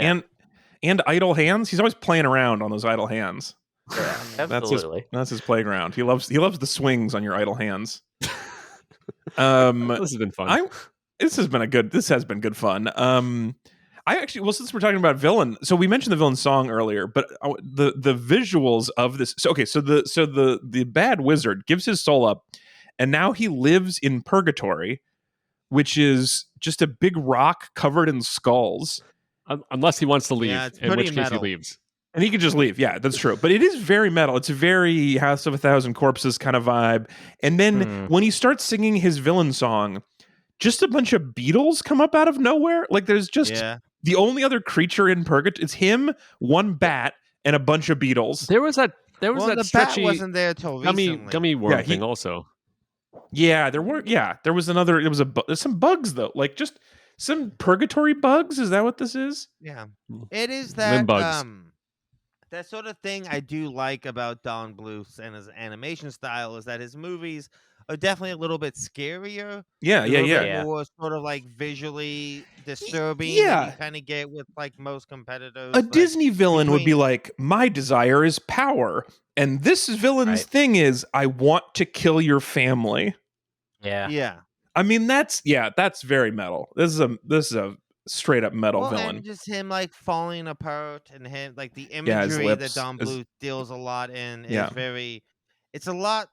And idle hands. He's always playing around on those idle hands. Yeah, absolutely. That's his playground. He loves the swings on your idle hands. This has been fun. This has been good fun. Since we're talking about villain, so we mentioned the villain song earlier, but the visuals of this. So the bad wizard gives his soul up, and now he lives in purgatory, which is just a big rock covered in skulls. Unless he wants to leave, Yeah, it's in which pretty case metal. he leaves. And he could just leave. Yeah, that's true. But it is very metal. It's a very House of a Thousand Corpses kind of vibe. And then when he starts singing his villain song, just a bunch of beetles come up out of nowhere. Like there's just the only other creature in purgatory. It's him, one bat, and a bunch of beetles. There was that the stretchy bat wasn't there till recently. gummy worm thing also. Yeah, there were. Yeah, there was another. There's some bugs though. Like just some purgatory bugs. Is that what this is? Yeah, it is Limb that bugs. that sort of thing I do like about Don Bluth and his animation style is that his movies are definitely a little bit scarier. Yeah, a little bit Yeah. more sort of like visually disturbing. Yeah. than you kind of get with like most competitors. A like, Disney villain would be between- like, my desire is power. And this villain's Right. thing is, I want to kill your family. Yeah. Yeah. I mean, that's very metal. This is a straight up metal Well, villain. and just him like falling apart and him like the Yeah, his imagery lips, that Don his- Bluth deals a lot in is Yeah. it's a lot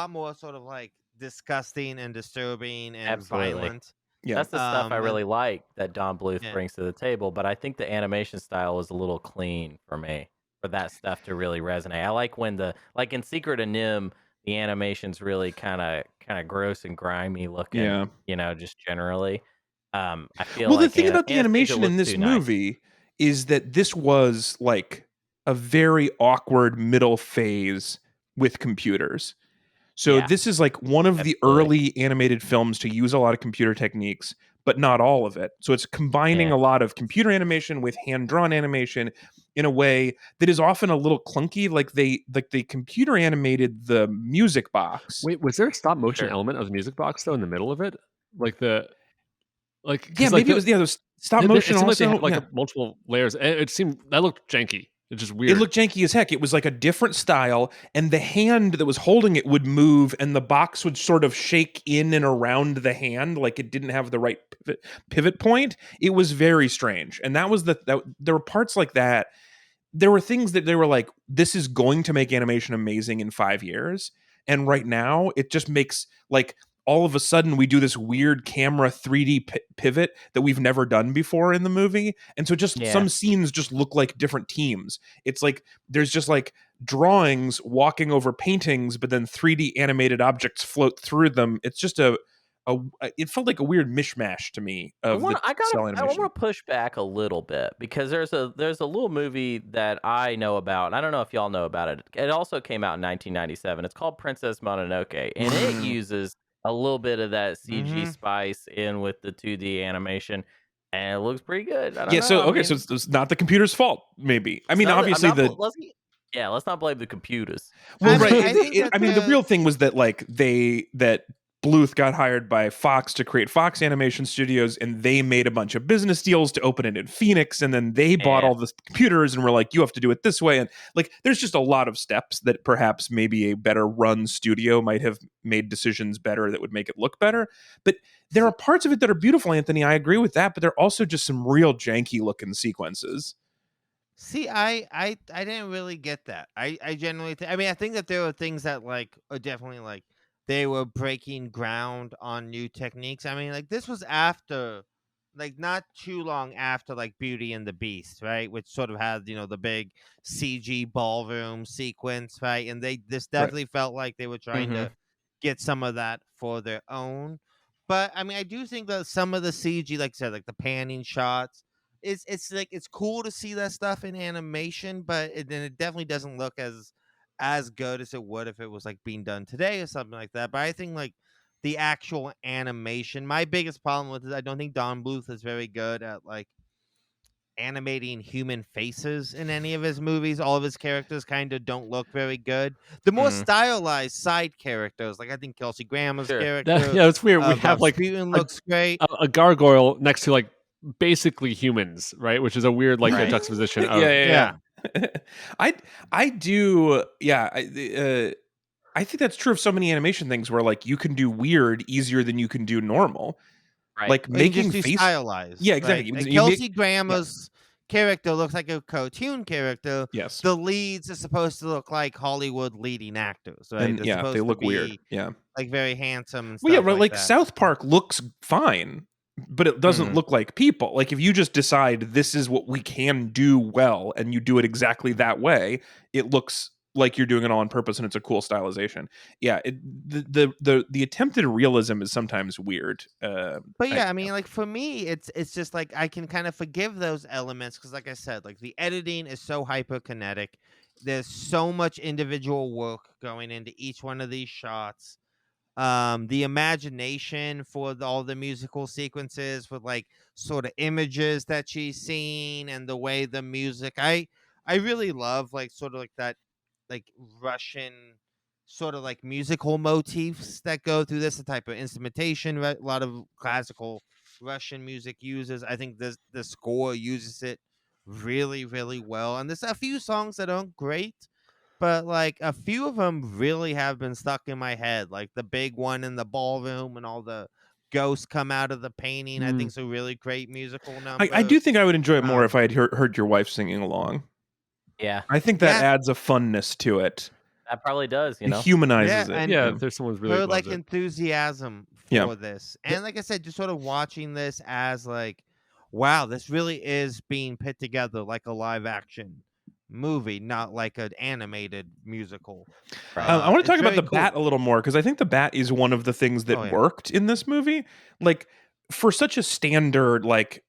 more sort of like disgusting and disturbing and Absolutely. violent. Yeah. That's the stuff I and- really like that Don Bluth Yeah. brings to the table, but I think the animation style is a little clean for me for that stuff to really resonate. I like when like in Secret of Nim, the animation's really kind of gross and grimy looking. Yeah. Just generally. I feel Well, like the thing about the Anastasia animation in looks this too nice. movie is that this was like a very awkward middle phase with computers. So Yeah. this is like one of the Absolutely. early animated films to use a lot of computer techniques, but not all of it. So it's combining Yeah. a lot of computer animation with hand-drawn animation in a way that is often a little clunky. Like they computer animated the music box. Wait, was there a stop motion Sure. element of the music box though in the middle of it? Yeah, maybe it was those stop motion It seemed also. like they had yeah. multiple layers. It seemed that looked janky. It's just weird. It looked janky as heck. It was like a different style, and the hand that was holding it would move, and the box would sort of shake in and around the hand, like it didn't have the right pivot point. It was very strange, and that was there were parts like that. There were things that they were like, "This is going to make animation amazing in 5 years," and right now it just makes like. All of a sudden, we do this weird camera 3D pivot that we've never done before in the movie. And so just some scenes just look like different teams. It's like there's just like drawings walking over paintings, but then 3D animated objects float through them. It's just it felt like a weird mishmash to me of cell I animation. want to push back a little bit because there's a little movie that I know about, and I don't know if y'all know about it. It also came out in 1997. It's called Princess Mononoke, and it uses a little bit of that CG spice in with the 2D animation, and it looks pretty good. I don't know. So it's not the computer's fault, maybe. I mean, obviously let's not blame the computers. Well, I right. mean, I think I mean, the real thing was that like that Bluth got hired by Fox to create Fox Animation Studios, and they made a bunch of business deals to open it in Phoenix, and then they bought all the computers and were like, you have to do it this way. And like, there's just a lot of steps that perhaps maybe a better run studio might have made decisions better that would make it look better. But there are parts of it that are beautiful, Anthony. I agree with that, but there are also just some real janky looking sequences. See, I didn't really get that. I genuinely, I mean, I think that there were things that like are definitely like they were breaking ground on new techniques. I mean, like this was after, like not too long after like Beauty and the Beast, right? Which sort of had the big CG ballroom sequence, right? And this definitely felt like they were trying to get some of that for their own. But I mean, I do think that some of the CG, like I said, like the panning shots, it's like it's cool to see that stuff in animation, but then it definitely doesn't look as good as it would if it was like being done today or something like that. But I think like the actual animation, my biggest problem with it, I don't think Don Bluth is very good at like animating human faces in any of his movies. All of his characters kind of don't look very good. The more stylized side characters, like I think Kelsey Grammer's character, yeah, it's weird. We have like looks great. A gargoyle next to like basically humans, right? Which is a weird like juxtaposition of yeah. I do. Yeah. I think that's true of so many animation things where like you can do weird easier than you can do normal. Right. Like making face stylized. Yeah, exactly. Right? Like Kelsey Grammer's character looks like a cartoon character. Yes. The leads are supposed to look like Hollywood leading actors, right? And they look weird. Yeah. Like very handsome and stuff. Well, yeah, right. Like that. South Park looks fine, but it doesn't look like people. Like if you just decide this is what we can do well and you do it exactly that way, it looks like you're doing it all on purpose and it's a cool stylization. Yeah, the attempted realism is sometimes weird. But yeah, I mean, like for me, it's just like I can kind of forgive those elements because, like I said, like the editing is so hyperkinetic. There's so much individual work going into each one of these shots. The imagination for all the musical sequences with like sort of images that she's seen and the way the music. I really love like sort of like that like Russian sort of like musical motifs that go through this, the type of instrumentation a lot of classical Russian music uses. I think the score uses it really, really well. And there's a few songs that aren't great, but like a few of them really have been stuck in my head. Like the big one in the ballroom and all the ghosts come out of the painting. I think it's a really great musical number. I do think I would enjoy it more if I had heard your wife singing along. Yeah. I think that adds a funness to it. That probably does, It humanizes it. Yeah, if there's someone's really her like it. enthusiasm for this. And like I said, just sort of watching this as like, wow, this really is being put together like a live action movie, not like an animated musical. I want to talk about the bat a little more because I think the bat is one of the things that worked in this movie. Like for such a standard like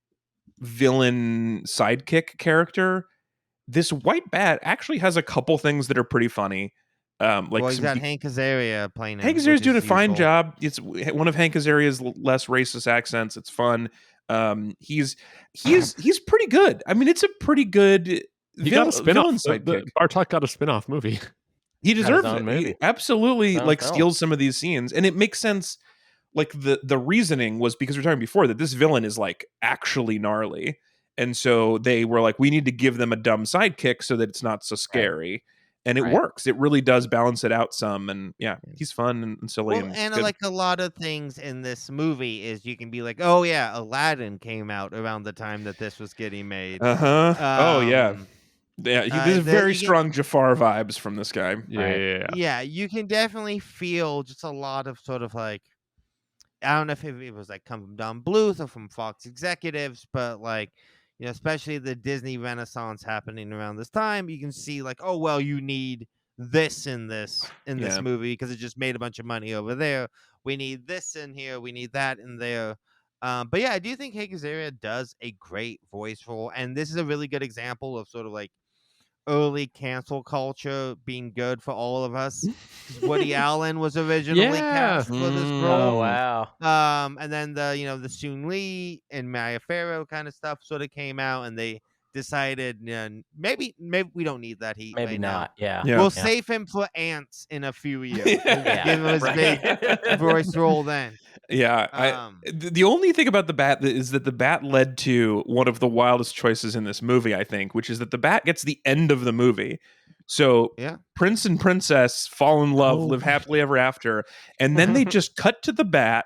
villain sidekick character, this white bat actually has a couple things that are pretty funny. Like he's got Hank Azaria playing. Hank Azaria's doing a fine job. It's one of Hank Azaria's less racist accents. It's fun. He's pretty good. I mean, it's a pretty good. He got a spin-off. Bartok got a spin-off movie. He deserves it. He absolutely steals some of these scenes, and it makes sense. Like the reasoning was because we were talking before that this villain is like actually gnarly. And so they were like, we need to give them a dumb sidekick so that it's not so scary. Right. And it works. It really does balance it out some. And yeah, he's fun and silly. Well, and like a lot of things in this movie is you can be like, oh yeah, Aladdin came out around the time that this was getting made. Oh yeah. Yeah, there's very strong Jafar vibes from this guy. Yeah, you can definitely feel just a lot of sort of like, I don't know if it was like come from Don Bluth or from Fox executives, but like, especially the Disney Renaissance happening around this time, you can see like, oh well, you need this in this movie because it just made a bunch of money over there. We need this in here. We need that in there. But yeah, I do think Hank Azaria does a great voice role, and this is a really good example of sort of like early cancel culture being good for all of us. Woody Allen was originally cast for this role. Oh wow. And then the Soon Lee and Maya Farrow kind of stuff sort of came out, and they decided maybe we don't need that heat. Maybe right not. Now. Yeah. We'll save him for Ants in a few years. Yeah. Give him his big voice role then. Yeah, the only thing about the bat is that the bat led to one of the wildest choices in this movie, I think, which is that the bat gets the end of the movie. So Yeah. Prince and Princess fall in love, live happily ever after, and then they just cut to the bat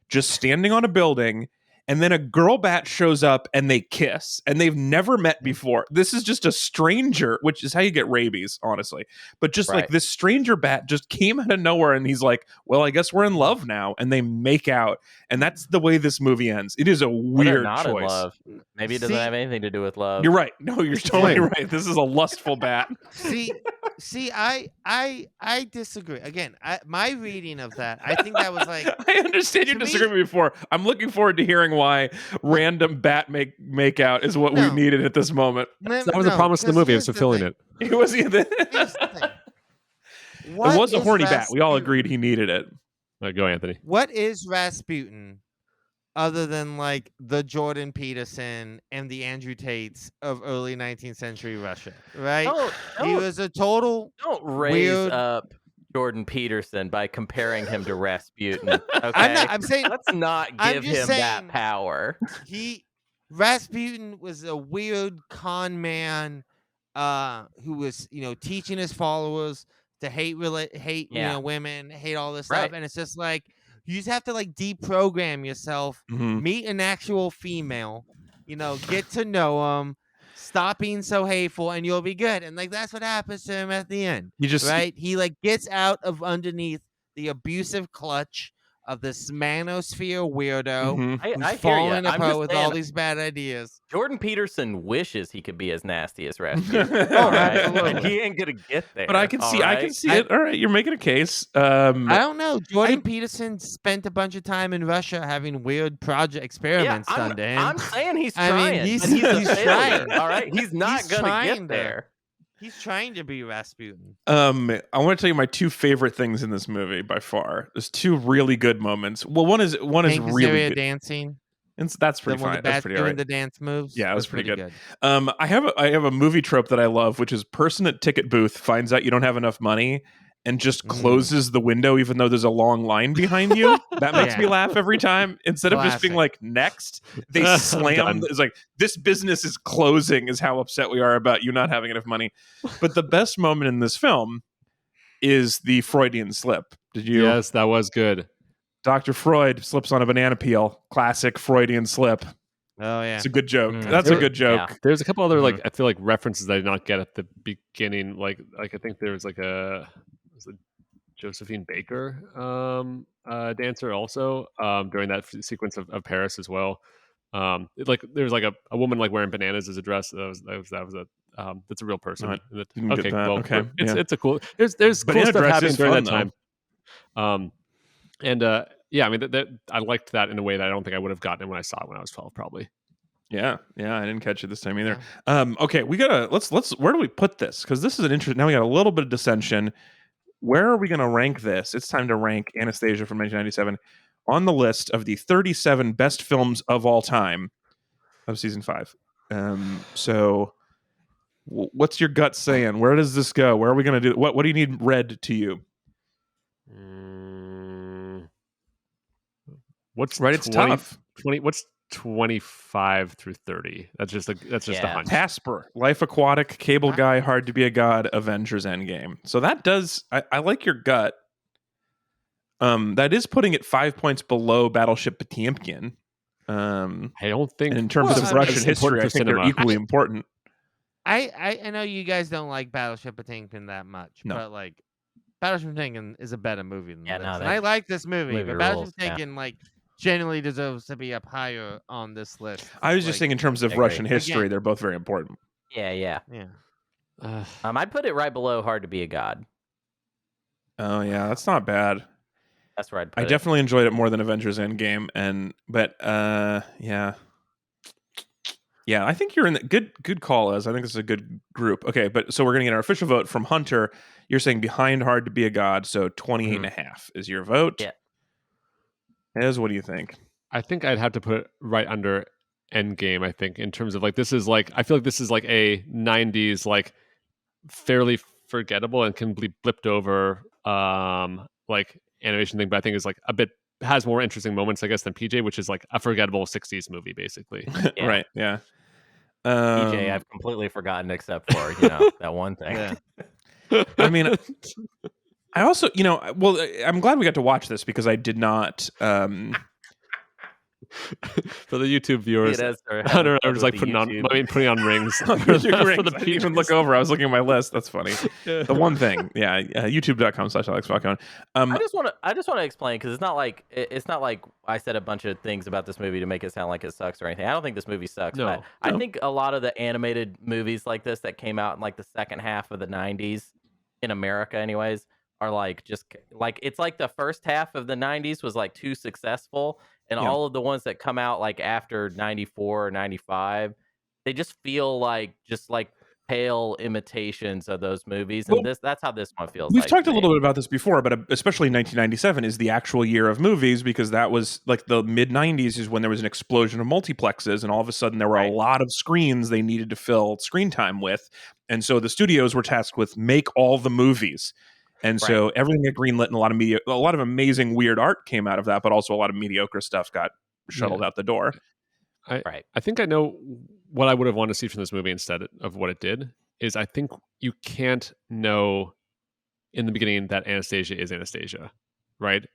just standing on a building, and then a girl bat shows up and they kiss, and they've never met before. This is just a stranger, which is how you get rabies, honestly. But just like this stranger bat just came out of nowhere, and he's like, well, I guess we're in love now, and they make out, and that's the way this movie ends. It is a weird not choice. In love. Maybe it doesn't have anything to do with love. You're right. No, you're totally right. This is a lustful bat. See, I disagree. Again, my reading of that, I think that was like. I understand you disagreed with me before. I'm looking forward to hearing why random bat make out is what we needed at this moment. That was the promise of the movie. It was fulfilling it. It was Here's the thing. It was a horny bat. We all agreed he needed it. Go, Anthony. What is Rasputin other than like the Jordan Peterson and the Andrew Tates of early 19th century Russia, right? He was a total Don't raise up Jordan Peterson by comparing him to Rasputin. Okay? I'm saying let's not give him that power. Rasputin was a weird con man who was, teaching his followers to hate women, hate all this stuff, and it's just like you just have to like deprogram yourself, meet an actual female, get to know them, stop being so hateful, and you'll be good. And like that's what happens to him at the end. He like gets out of underneath the abusive clutch of this manosphere weirdo who's falling apart with all these bad ideas. Jordan Peterson wishes he could be as nasty as Rasputin. Absolutely. And he ain't gonna get there. But I can see it. All right, you're making a case. I don't know. Jordan Peterson spent a bunch of time in Russia having weird project experiments done to him. I'm saying he's trying. He's trying. All right, he's not gonna get there. He's trying to be Rasputin. I want to tell you my two favorite things in this movie by far. There's two really good moments. Well, one is really good. Dancing. That's pretty fine. That's pretty alright. The dance moves. Yeah, it was pretty good. I have a movie trope that I love, which is person at ticket booth finds out you don't have enough money and just closes the window even though there's a long line behind you. That makes me laugh every time. Instead of just being like, next, they slam. It's like, this business is closing is how upset we are about you not having enough money. But the best moment in this film is the Freudian slip. Did you? Yes, that was good. Dr. Freud slips on a banana peel. Classic Freudian slip. Oh, yeah. It's a good joke. That's a good joke. Yeah. There's a couple other, I feel like references that I did not get at the beginning. Like I think there was a Josephine Baker dancer also during that sequence of Paris as well. There's like a woman like wearing bananas as a dress. That's a real person. It's a cool. There's cool stuff happening during that time. I liked that in a way that I don't think I would have gotten it when I saw it when I was 12, probably. Yeah, I didn't catch it this time either. Okay, we gotta let's where do we put this? Because this is an interesting. Now we got a little bit of dissension. Where are we going to rank this? It's time to rank Anastasia from 1997 on the list of the 37 best films of all time of season 5. So what's your gut saying? Where does this go? Where are we going to do? What do you need read to you? What's right? It's tough. What's 25 through 30? That's just a hunch. Casper, Life Aquatic, Cable Guy, Hard to Be a God, Avengers Endgame. So that does. I like your gut. That is putting it 5 points below Battleship Potemkin. I don't think in terms of Russian history, I think they're equally important. I know you guys don't like Battleship Potemkin that much, but like Battleship Potemkin is a better movie than this. And I like this movie, but Battleship Potemkin generally deserves to be up higher on this list. I was just saying in terms of Russian history, they're both very important. Yeah. I'd put it right below Hard to Be a God. Oh yeah, that's not bad. That's where I'd put it. I definitely enjoyed it more than Avengers Endgame, but I think you're in the good call, as I think this is a good group. Okay, but so we're gonna get our official vote from Hunter. You're saying behind Hard to Be a God, so 28 and a half is your vote. Yeah. Ez, what do you think? I think I'd have to put it right under Endgame, I think, in terms of like this is like I feel like this is like a 90s like fairly forgettable and can be blipped over like animation thing, but I think is like a bit has more interesting moments, I guess, than PJ, which is like a forgettable 60s movie, basically. Yeah. Right. Yeah. PJ, I've completely forgotten except for, you know, that one thing. Yeah. I mean, I also, you know, well, I'm glad we got to watch this because I did not. For the YouTube viewers, It is, or I having don't know, fun just with like the putting on rings For the I didn't even look over. I was looking at my list. That's funny. Yeah. The one thing, yeah, youtube.com/AlexFalcone. I just want to explain because it's not like I said a bunch of things about this movie to make it sound like it sucks or anything. I don't think this movie sucks. No, but I no. think a lot of the animated movies like this that came out in like the second half of the 90s in America anyways are like just like it's like the first half of the 90s was like too successful, and Yeah. all of the ones that come out like after 94 or 95, they just feel like pale imitations of those movies, and Well, that's how this one feels We've like talked to a me. little bit about this before, but especially 1997 is the actual year of movies because that was like the mid 90s is when there was an explosion of multiplexes, and all of a sudden there were a Right. lot of screens they needed to fill screen time with, and so the studios were tasked with make all the movies. And so everything got greenlit, and a lot of amazing weird art came out of that, but also a lot of mediocre stuff got shuttled out the door. I think I know what I would have wanted to see from this movie instead of what it did is I think you can't know in the beginning that Anastasia is Anastasia, right?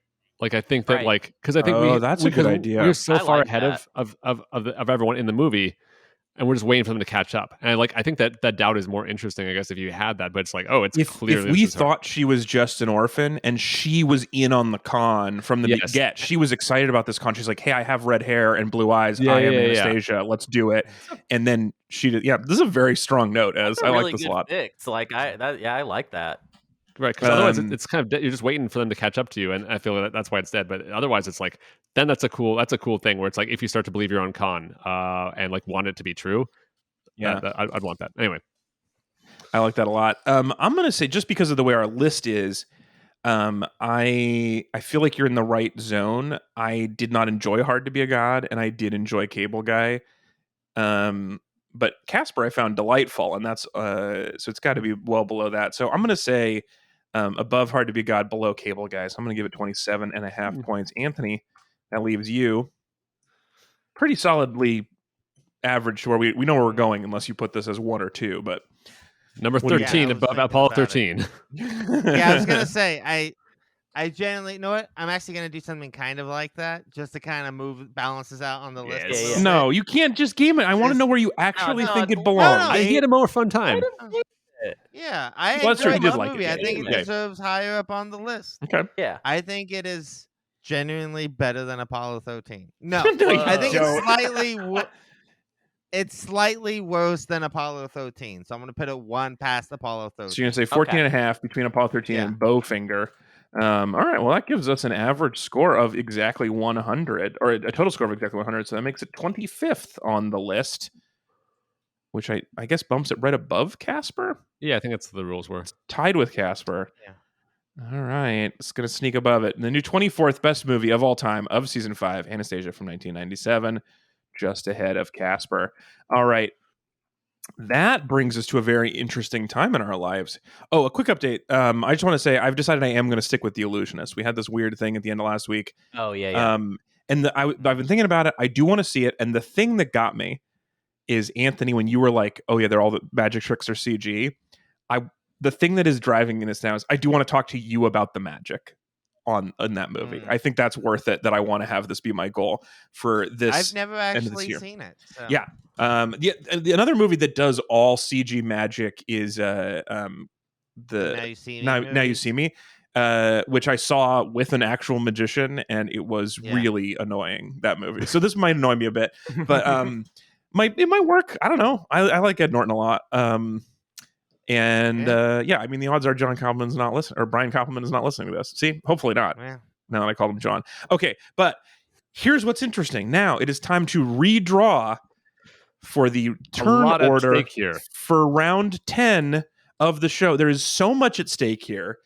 Like I think that Right. like because I think That's a good idea. we're so I far like ahead that. of everyone in the movie, and we're just waiting for them to catch up. And I think that doubt is more interesting, I guess, if you had that. But it's like, oh, it's If clear. we thought she was just an orphan and she was in on the con from the Yes. get, she was excited about this con. She's like, "Hey, I have red hair and blue eyes. Yeah, I am yeah, yeah. Anastasia. Let's do it." And then she did. Yeah, this is a very strong note. As That's a I really like this good a lot. fix. Like I like that. Right, because otherwise Um, it's kind of you're just waiting for them to catch up to you, and I feel that that's why it's dead. But otherwise, it's like then that's a cool thing where it's like if you start to believe your own con, and like want it to be true, Yeah, I'd want that anyway. I like that a lot. I'm gonna say just because of the way our list is, I feel like you're in the right zone. I did not enjoy Hard to Be a God, and I did enjoy Cable Guy. But Casper I found delightful, and that's so it's got to be well below that. So I'm gonna say above Hard to Be a God, below Cable Guy. So I'm gonna give it 27.5 points. Anthony, that leaves you pretty solidly average to where we know where we're going, unless you put this as 1 or 2. But Number What do you- 13 Yeah, I was above thinking Apollo about it. 13. Yeah, I was gonna say I generally, you know what? I'm actually gonna do something kind of like that, just to kind of move balances out on the list. Yes. a little No, bit. you can't just game it. I want to Just- know where you actually no, think it's- it belongs. no, He had a more fun time. Yeah, I Well, that's true, enjoyed he did the like it, movie. yeah, I think yeah. it deserves higher up on the list. Okay. Yeah. I think it is genuinely better than Apollo 13. No, No, you I think don't. it's slightly worse than Apollo 13. So I'm gonna put it one past Apollo 13. So you're going to say 14 and a half between Apollo 13 Yeah. and Bowfinger. All right. Well, that gives us an average score of exactly 100, or a total score of exactly 100. So that makes it 25th on the list, which I guess bumps it right above Casper. Yeah, I think that's the rules were. Tied with Casper. Yeah. All right. It's going to sneak above it. The new 24th best movie of all time of season 5, Anastasia from 1997, just ahead of Casper. All right. That brings us to a very interesting time in our lives. Oh, a quick update. I just want to say I've decided I am going to stick with The Illusionist. We had this weird thing at the end of last week. Oh yeah. And I've been thinking about it. I do want to see it. And the thing that got me is, Anthony, when you were like, "Oh yeah, they're all the magic tricks are CG." The thing that is driving me this now is I do want to talk to you about the magic in that movie. I think that's worth it. That I want to have this be my goal for this. I've never of this actually year. seen it. So. Yeah. Another movie that does all CG magic is The the Now You See Me. Now You movie? See Me, which I saw with an actual magician, and it was really annoying, that movie. So this might annoy me a bit, but it might work. I don't know. I like Ed Norton a lot. I mean, the odds are John Koppelman's not listening, or Brian Koppelman is not listening to this. See, hopefully not. Yeah. Now that I called him John. Okay, but here's what's interesting. Now it is time to redraw for the turn lot at order stake here. for round 10 of the show. There is so much at stake here.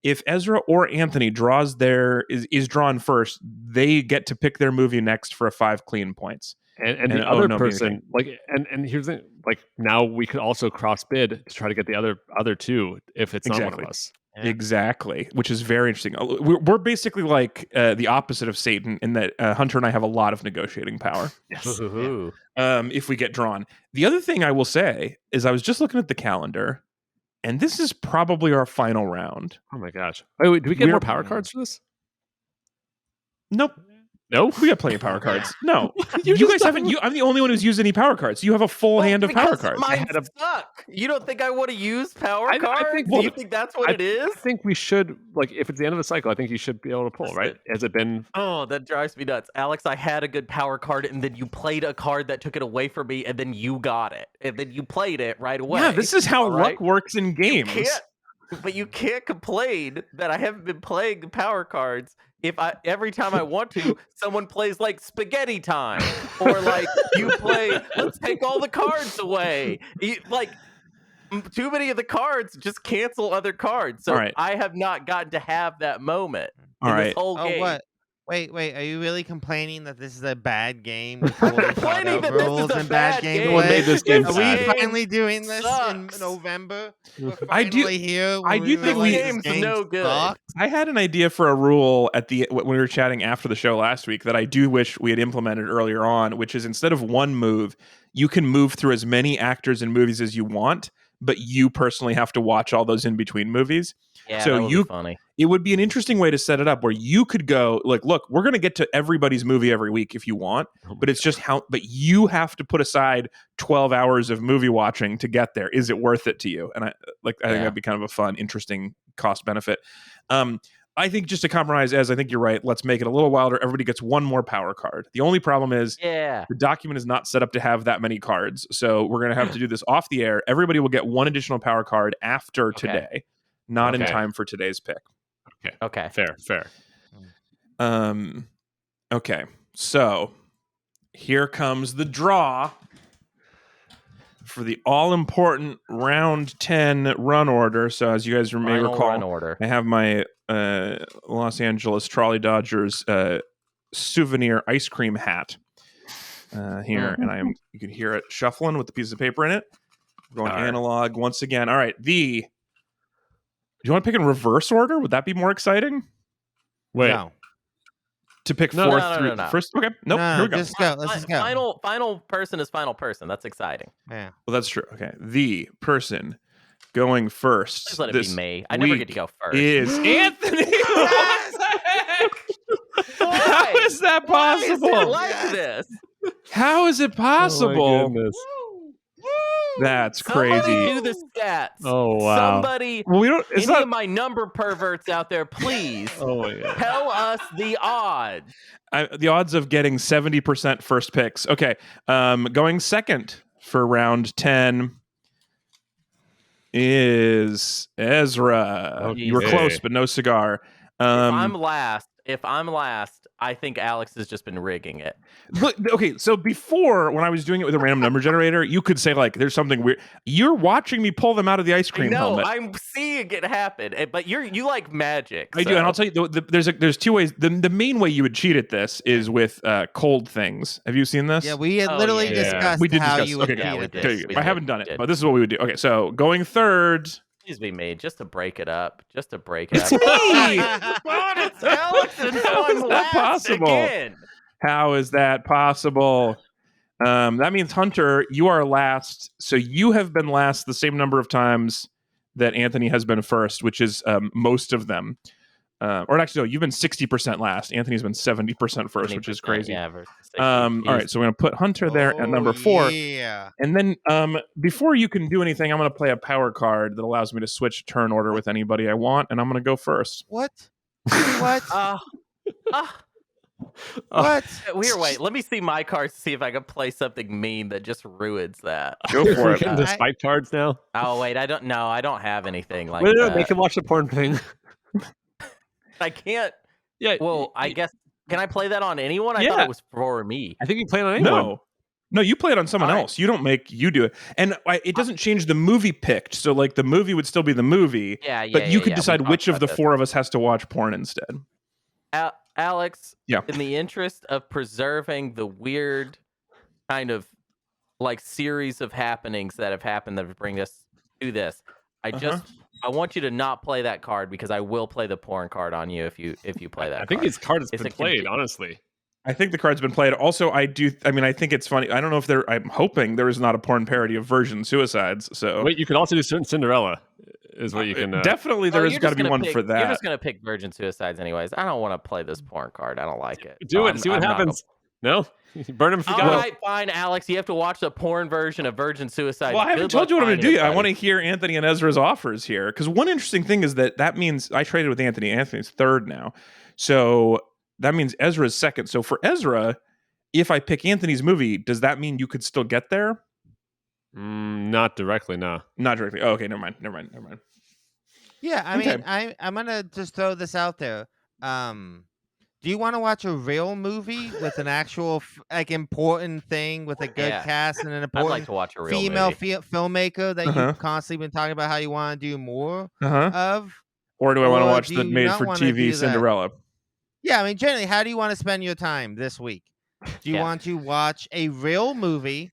If Ezra or Anthony is drawn first, they get to pick their movie next for 5 clean points. And the oh, other no, person, like, and here's the like, now we could also cross bid to try to get the other two if it's not one Exactly. of us. Yeah. Exactly, which is very interesting. We're basically like the opposite of Satan in that Hunter and I have a lot of negotiating power. Yes. Ooh. If we get drawn. The other thing I will say is I was just looking at the calendar, and this is probably our final round. Oh my gosh. Wait, do we get We're- more power cards for this? Nope. No. We got plenty of power cards. No, You you just guys haven't. I'm the only one who's used any power cards. You have a full hand of power Because cards. Mine suck. You don't think I want to use power I cards? think- Do you think that's what it is? I think we should, like, if it's the end of the cycle, I think you should be able to pull, right? Has it been? Oh, that drives me nuts. Alex, I had a good power card, and then you played a card that took it away from me, and then you got it. And then you played it right away. Yeah, this is how all luck right? works in games. But you can't complain that I haven't been playing the power cards if every time I want to, someone plays like spaghetti time. Or like you play, let's take all the cards away. Too many of the cards just cancel other cards. So All right. I have not gotten to have that moment All in right. this whole Oh, game. what? Wait. Are you really complaining that this is a bad game? With all the Complaining that rules this is a and bad bad game. gameplay? What made this game Are we bad? finally doing this Sucks. in November? We're I do- finally here. I when do we think realize we- this Game's game no good. sucks? I had an idea for a rule when we were chatting after the show last week that I do wish we had implemented earlier on, which is instead of one move, you can move through as many actors and movies as you want, but you personally have to watch all those in between movies. Yeah, So that would you- be funny. It would be an interesting way to set it up where you could go like, look, we're going to get to everybody's movie every week if you want, but it's just but you have to put aside 12 hours of movie watching to get there. Is it worth it to you? And I think that'd be kind of a fun, interesting cost benefit. I think just to compromise, I think you're right. Let's make it a little wilder. Everybody gets one more power card. The only problem is Yeah. the document is not set up to have that many cards. So we're going to have to do this off the air. Everybody will get one additional power card after today, not in Okay. time for today's pick. Okay. Fair. Okay. So here comes the draw for the all-important round 10 run order. So as you guys may Final recall, run order. I have my Los Angeles Trolley Dodgers souvenir ice cream hat here, and you can hear it shuffling with the piece of paper in it. Going All right. analog once again. All right, do you want to pick in reverse order? Would that be more exciting? Wait. No. To pick No, fourth no, through no. first? Okay, nope. No, Here we go. Just go. Let's just go. Final person is final person. That's exciting. Yeah. Well, that's true. Okay, the person going first. Just let it this be me. I never week get to go first. Is Anthony? What the heck? How is that Why is it possible? like this? How is it possible? Oh my goodness. That's Somebody crazy. do the stats. Oh, wow. Somebody, Well, we don't. It's any not. of my number perverts out there, please Oh my god. tell us the odds. The odds of getting 70% first picks. Okay, going second for round 10 is Ezra. Okay. You were close, but no cigar. If I'm last, I think Alex has just been rigging it. Look, okay, so before when I was doing it with a random number generator, you could say like, "There's something weird." You're watching me pull them out of the ice cream No, helmet. I'm seeing it happen, but you like magic. I do, so- and I'll tell you, there's two ways. The main way you would cheat at this is with cold things. Have you seen this? Yeah, we had Oh, literally yeah. discussed We did how discuss- you would okay, cheat yeah, we at did. this. Okay, We I haven't done it, did. but this is what we would do. Okay, so going third. Please be made just to break it up. Just to break it It's up. me! God, it's Alex and How is I'm that last possible? again. How is that possible? That means Hunter, you are last. So you have been last the same number of times that Anthony has been first, which is most of them. Or actually, no, you've been 60% last. Anthony's been 70% first, which is 70%, crazy. Yeah, versus 60. All right, so we're going to put Hunter there at number 4. Yeah. And then before you can do anything, I'm going to play a power card that allows me to switch turn order with anybody I want, and I'm going to go first. What? What? What? Wait. Let me see my cards to see if I can play something mean that just ruins that. Go for We're it. getting the I- spike cards now. Oh wait, I don't have anything like Wait, no, that. make him watch the porn thing. I can't. Yeah. Well, I guess can I play that on anyone? I Yeah. thought it was for me. I think you can play it on anyone. No, you play it on someone All right. else. You do it. And it doesn't change the movie picked. So like the movie would still be the movie, Yeah, but you could We decide talked which of about the this. 4 of us has to watch porn instead. Alex, Yeah. in the interest of preserving the weird kind of like series of happenings that have happened that bring us to this. I want you to not play that card because I will play the porn card on you if you play that. I think card. his card has It's been a played, honestly. I think the card's been played. Also, I mean, I think it's funny. I don't know if I'm hoping there is not a porn parody of Virgin Suicides. So Wait, you could also do Cinderella. Is what you can definitely there has got to be one for that. You're just gonna pick Virgin Suicides anyways. I don't want to play this porn card. I don't like it. do it. See what happens. No, burn him if you got. All right, fine, Alex. You have to watch the porn version of Virgin Suicides. Well, I haven't told you what I'm going to do yet. I want to hear Anthony and Ezra's offers here. Because one interesting thing is that means I traded with Anthony. Anthony's third now. So that means Ezra's second. So for Ezra, if I pick Anthony's movie, does that mean you could still get there? Not directly, no. Not directly. Oh, okay, never mind. Yeah, I mean, I'm going to just throw this out there. Do you want to watch a real movie with an actual important thing with a good cast and an important I'd like to watch a real female movie. filmmaker that you've constantly been talking about how you want to do more of? Or do I want to watch do the you made not for wanna TV do that? Cinderella? Yeah, I mean, generally, how do you want to spend your time this week? Do you want to watch a real movie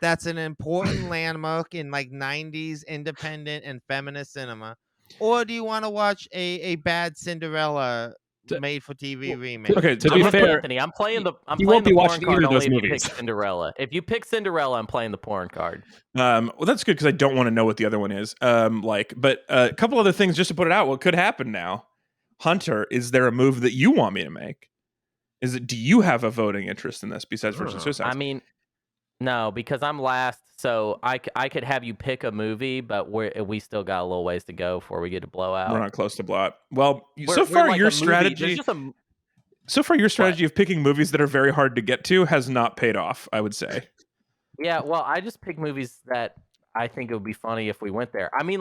that's an important landmark in like 90s independent and feminist cinema? Or do you want to watch a bad Cinderella made for TV remake? Okay, to be fair, Anthony, I'm playing the he won't be porn watching card either of those only if you movies. pick Cinderella. If you pick Cinderella, I'm playing the porn card. Well, that's good because I don't want to know what the other one is. But a couple other things just to put it out. What could happen now? Hunter, is there a move that you want me to make? Do you have a voting interest in this besides Virgin Suicides? I mean, no, because I'm last, so I could have you pick a movie, but we still got a little ways to go before we get to blowout. We're not close to blowout. Well, So far your strategy of picking movies that are very hard to get to has not paid off, I would say. Yeah, well, I just pick movies that I think it would be funny if we went there. I mean,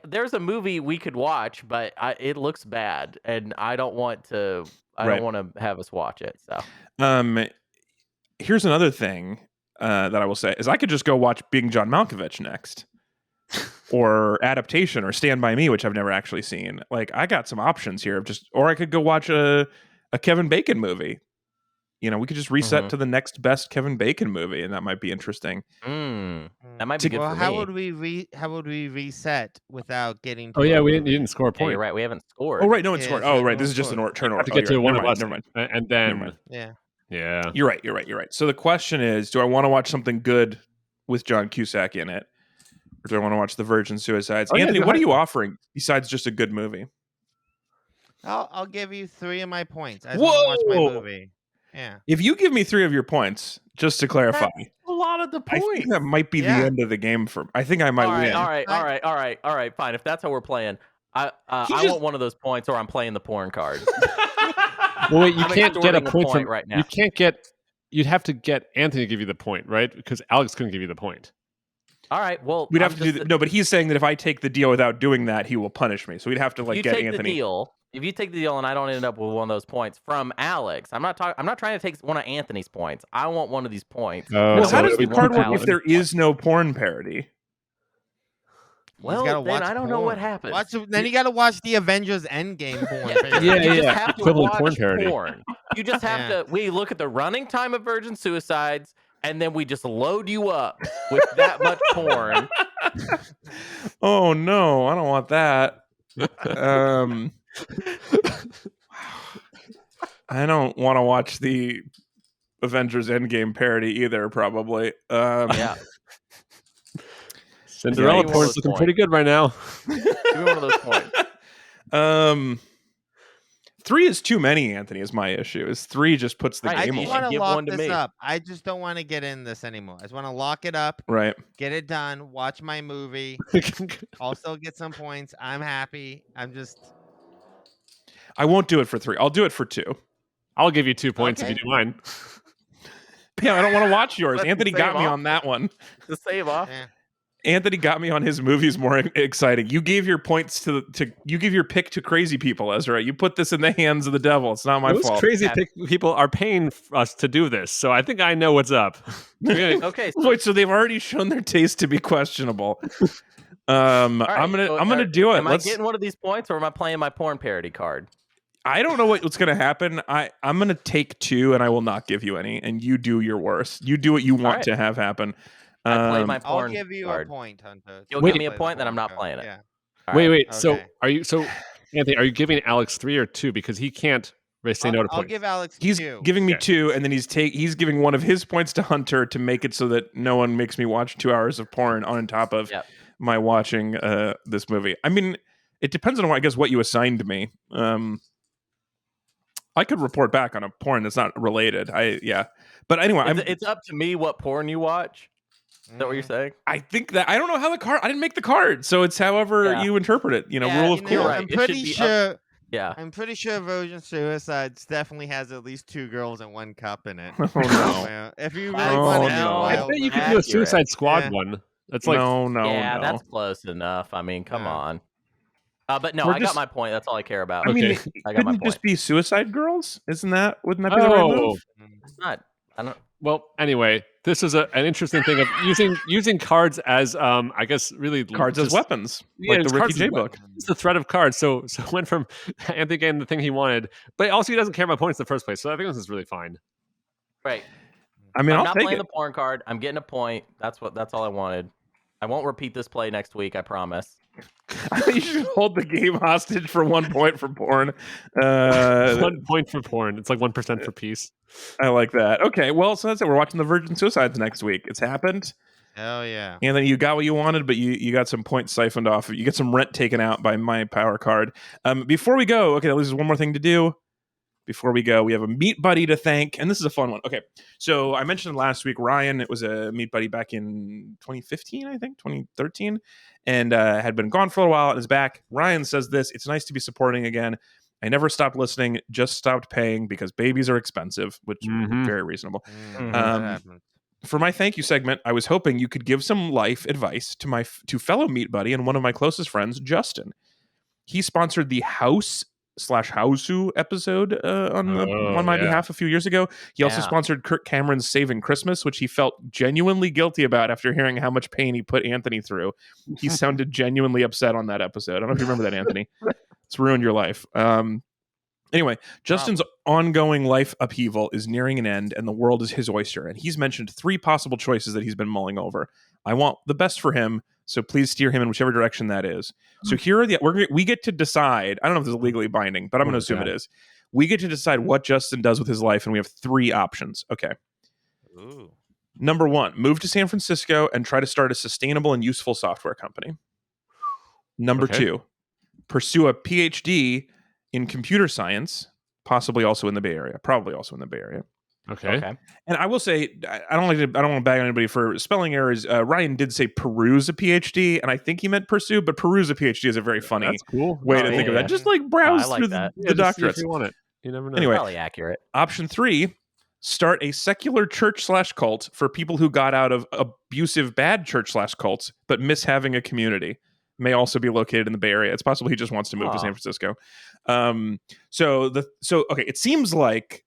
there's a movie we could watch, but it looks bad, and I don't want to. I don't want to have us watch it. So, here's another thing that I will say is I could just go watch Being John Malkovich next, or Adaptation, or Stand by Me, which I've never actually seen. Like, I got some options here or I could go watch a Kevin Bacon movie. You know, we could just reset to the next best Kevin Bacon movie, and that might be interesting. That might be good for me. How would we reset without getting? Oh yeah, you didn't score a point. Yeah, you're right. We haven't scored. Oh right, no one scored. Oh right, this is just an turnover. To get to one of us, never mind. And then Yeah. You're right. So the question is, do I want to watch something good with John Cusack in it, or do I want to watch the Virgin Suicides? Anthony, what are you offering besides just a good movie? I'll give you 3 of my points. I just want to watch my movie. Yeah. If you give me 3 of your points, just to clarify, that's a lot of the points. I think that might be the end of the game for. I think I might win. All right. Fine. If that's how we're playing, I want one of those points, or I'm playing the porn card. Well, wait, you can't get a point from right now. You can't get. You'd have to get Anthony to give you the point, right? Because Alex couldn't give you the point. All right. Well, we'd have to do no, but he's saying that if I take the deal without doing that, he will punish me. So we'd have to get Anthony. If you take the deal and I don't end up with one of those points from Alex, I'm not trying to take one of Anthony's points. I want one of these points. Well, how does the card work if there is no porn parody? Well, then I don't know what happens. Then you got to watch the Avengers Endgame porn parody. You just have to equivalent watch porn parody. porn. You just have to. We look at the running time of Virgin Suicides, and then we just load you up with that much porn. Oh no, I don't want that. I don't want to watch the Avengers Endgame parody either, probably. Yeah. Cinderella porn's looking pretty good right now. Give me one of those points. 3 is too many, Anthony, is my issue. 3 just puts the game away. I want to lock this up. I just don't want to get in this anymore. I just want to lock it up. Right. Get it done. Watch my movie. Also get some points. I'm happy. I won't do it for 3. I'll do it for 2. I'll give you 2 points if you do mine. Yeah, I don't want to watch yours. Anthony got me on that one. To save off. Yeah. Anthony got me on his movies more exciting. You gave your points you give your pick to crazy people, Ezra. You put this in the hands of the devil. It's not my fault. Crazy people are paying us to do this, so I think I know what's up. Okay. Wait, so they've already shown their taste to be questionable. Right, I'm gonna do it. Am I getting one of these points, or am I playing my porn parody card? I don't know what's going to happen. I'm going to take 2, and I will not give you any. And you do your worst. You do what you want right. to have happen. I played my I'll porn give you card. a point, Hunter. You'll Wait. give me a Play the point, then I'm porn not card. playing it. Yeah. All Wait, right. wait. So Okay. are you? So Anthony, are you giving Alex 3 or 2 because he can't say no to I'll points? give Alex He's 2. giving me Okay. 2, and then he's giving one of his points to Hunter to make it so that no one makes me watch 2 hours of porn on top of Yep. my watching this movie. I mean, it depends on, I guess, what you assigned me. I could report back on a porn that's not related. But anyway, It's up to me what porn you watch. Is that what you're saying? I think that I don't know how the card. I didn't make the card, so it's however Yeah. you interpret it. Rule of cool. You're right. I'm It should pretty be sure. Yeah. I'm pretty sure Virgin Suicides definitely has at least 2 girls and 1 cup in it. Oh no! Well, if you really Oh, want to no. have a I wild bet you could movie- do a accurate. Suicide Squad Yeah. one. That's like no. Yeah, that's close enough. I mean, come Yeah. on. But no, We're I just- got my point. That's all I care about. I mean, Okay. it I got my couldn't just point. be Suicide Girls. Wouldn't that be the right Oh, move? It's not. I don't. well. Anyway, this is an interesting thing of using cards as I guess really Cards as just- weapons, Yeah, like it's the Ricky cards J as book. It's the threat of cards. So it went from Anthony getting the thing he wanted, but also he doesn't care about points in the first place. So I think this is really fine. Right. I mean, I'm I'll not take playing it. the porn card. I'm getting a point. That's all I wanted. I won't repeat this play next week. I promise. You should hold the game hostage for 1 point for porn. 1 point for porn. It's like 1% for peace. I like that. Okay, well, so that's it. We're watching the Virgin Suicides next week. It's happened. Hell yeah. And then you got what you wanted, but you got some points siphoned off. You get some rent taken out by my power card. Before we go, okay, there's one more thing to do. Before we go, we have a meat buddy to thank, and this is a fun one. Okay, so I mentioned last week, Ryan, it was a meat buddy back in 2015, I think, 2013, and had been gone for a while and is back. Ryan says this: "It's nice to be supporting again. I never stopped listening, just stopped paying because babies are expensive," which is very reasonable. That Um, happens. For my thank you segment, I was hoping you could give some life advice to my fellow meat buddy and one of my closest friends, Justin. He sponsored the House/Hausu episode on my behalf a few years ago. He also Yeah. sponsored Kirk Cameron's Saving Christmas, which he felt genuinely guilty about after hearing how much pain he put Anthony through. He sounded genuinely upset on that episode. I don't know if you remember that, Anthony. It's ruined your life. Anyway, Justin's ongoing life upheaval is nearing an end, and the world is his oyster. And he's mentioned 3 possible choices that he's been mulling over. I want the best for him, so please steer him in whichever direction that is. So here are we get to decide. I don't know if this is legally binding, but I'm going to assume it is. We get to decide what Justin does with his life, and we have 3 options. Okay. Ooh. Number 1, move to San Francisco and try to start a sustainable and useful software company. Number 2, pursue a PhD in computer science, possibly also in the Bay Area, probably also in the Bay Area. Okay. And I will say, I don't want to bag on anybody for spelling errors. Ryan did say peruse a PhD, and I think he meant pursue, but peruse a PhD is a very funny That's cool. way to Oh, think of yeah. that. Just like browse I like through that. the just see if doctorates. you want it. You never know. Anyway, Probably accurate. Option 3, start a secular church/cult for people who got out of abusive bad church/cults but miss having a community. May also be located in the Bay Area. It's possible he just wants to move to San Francisco. Okay, it seems like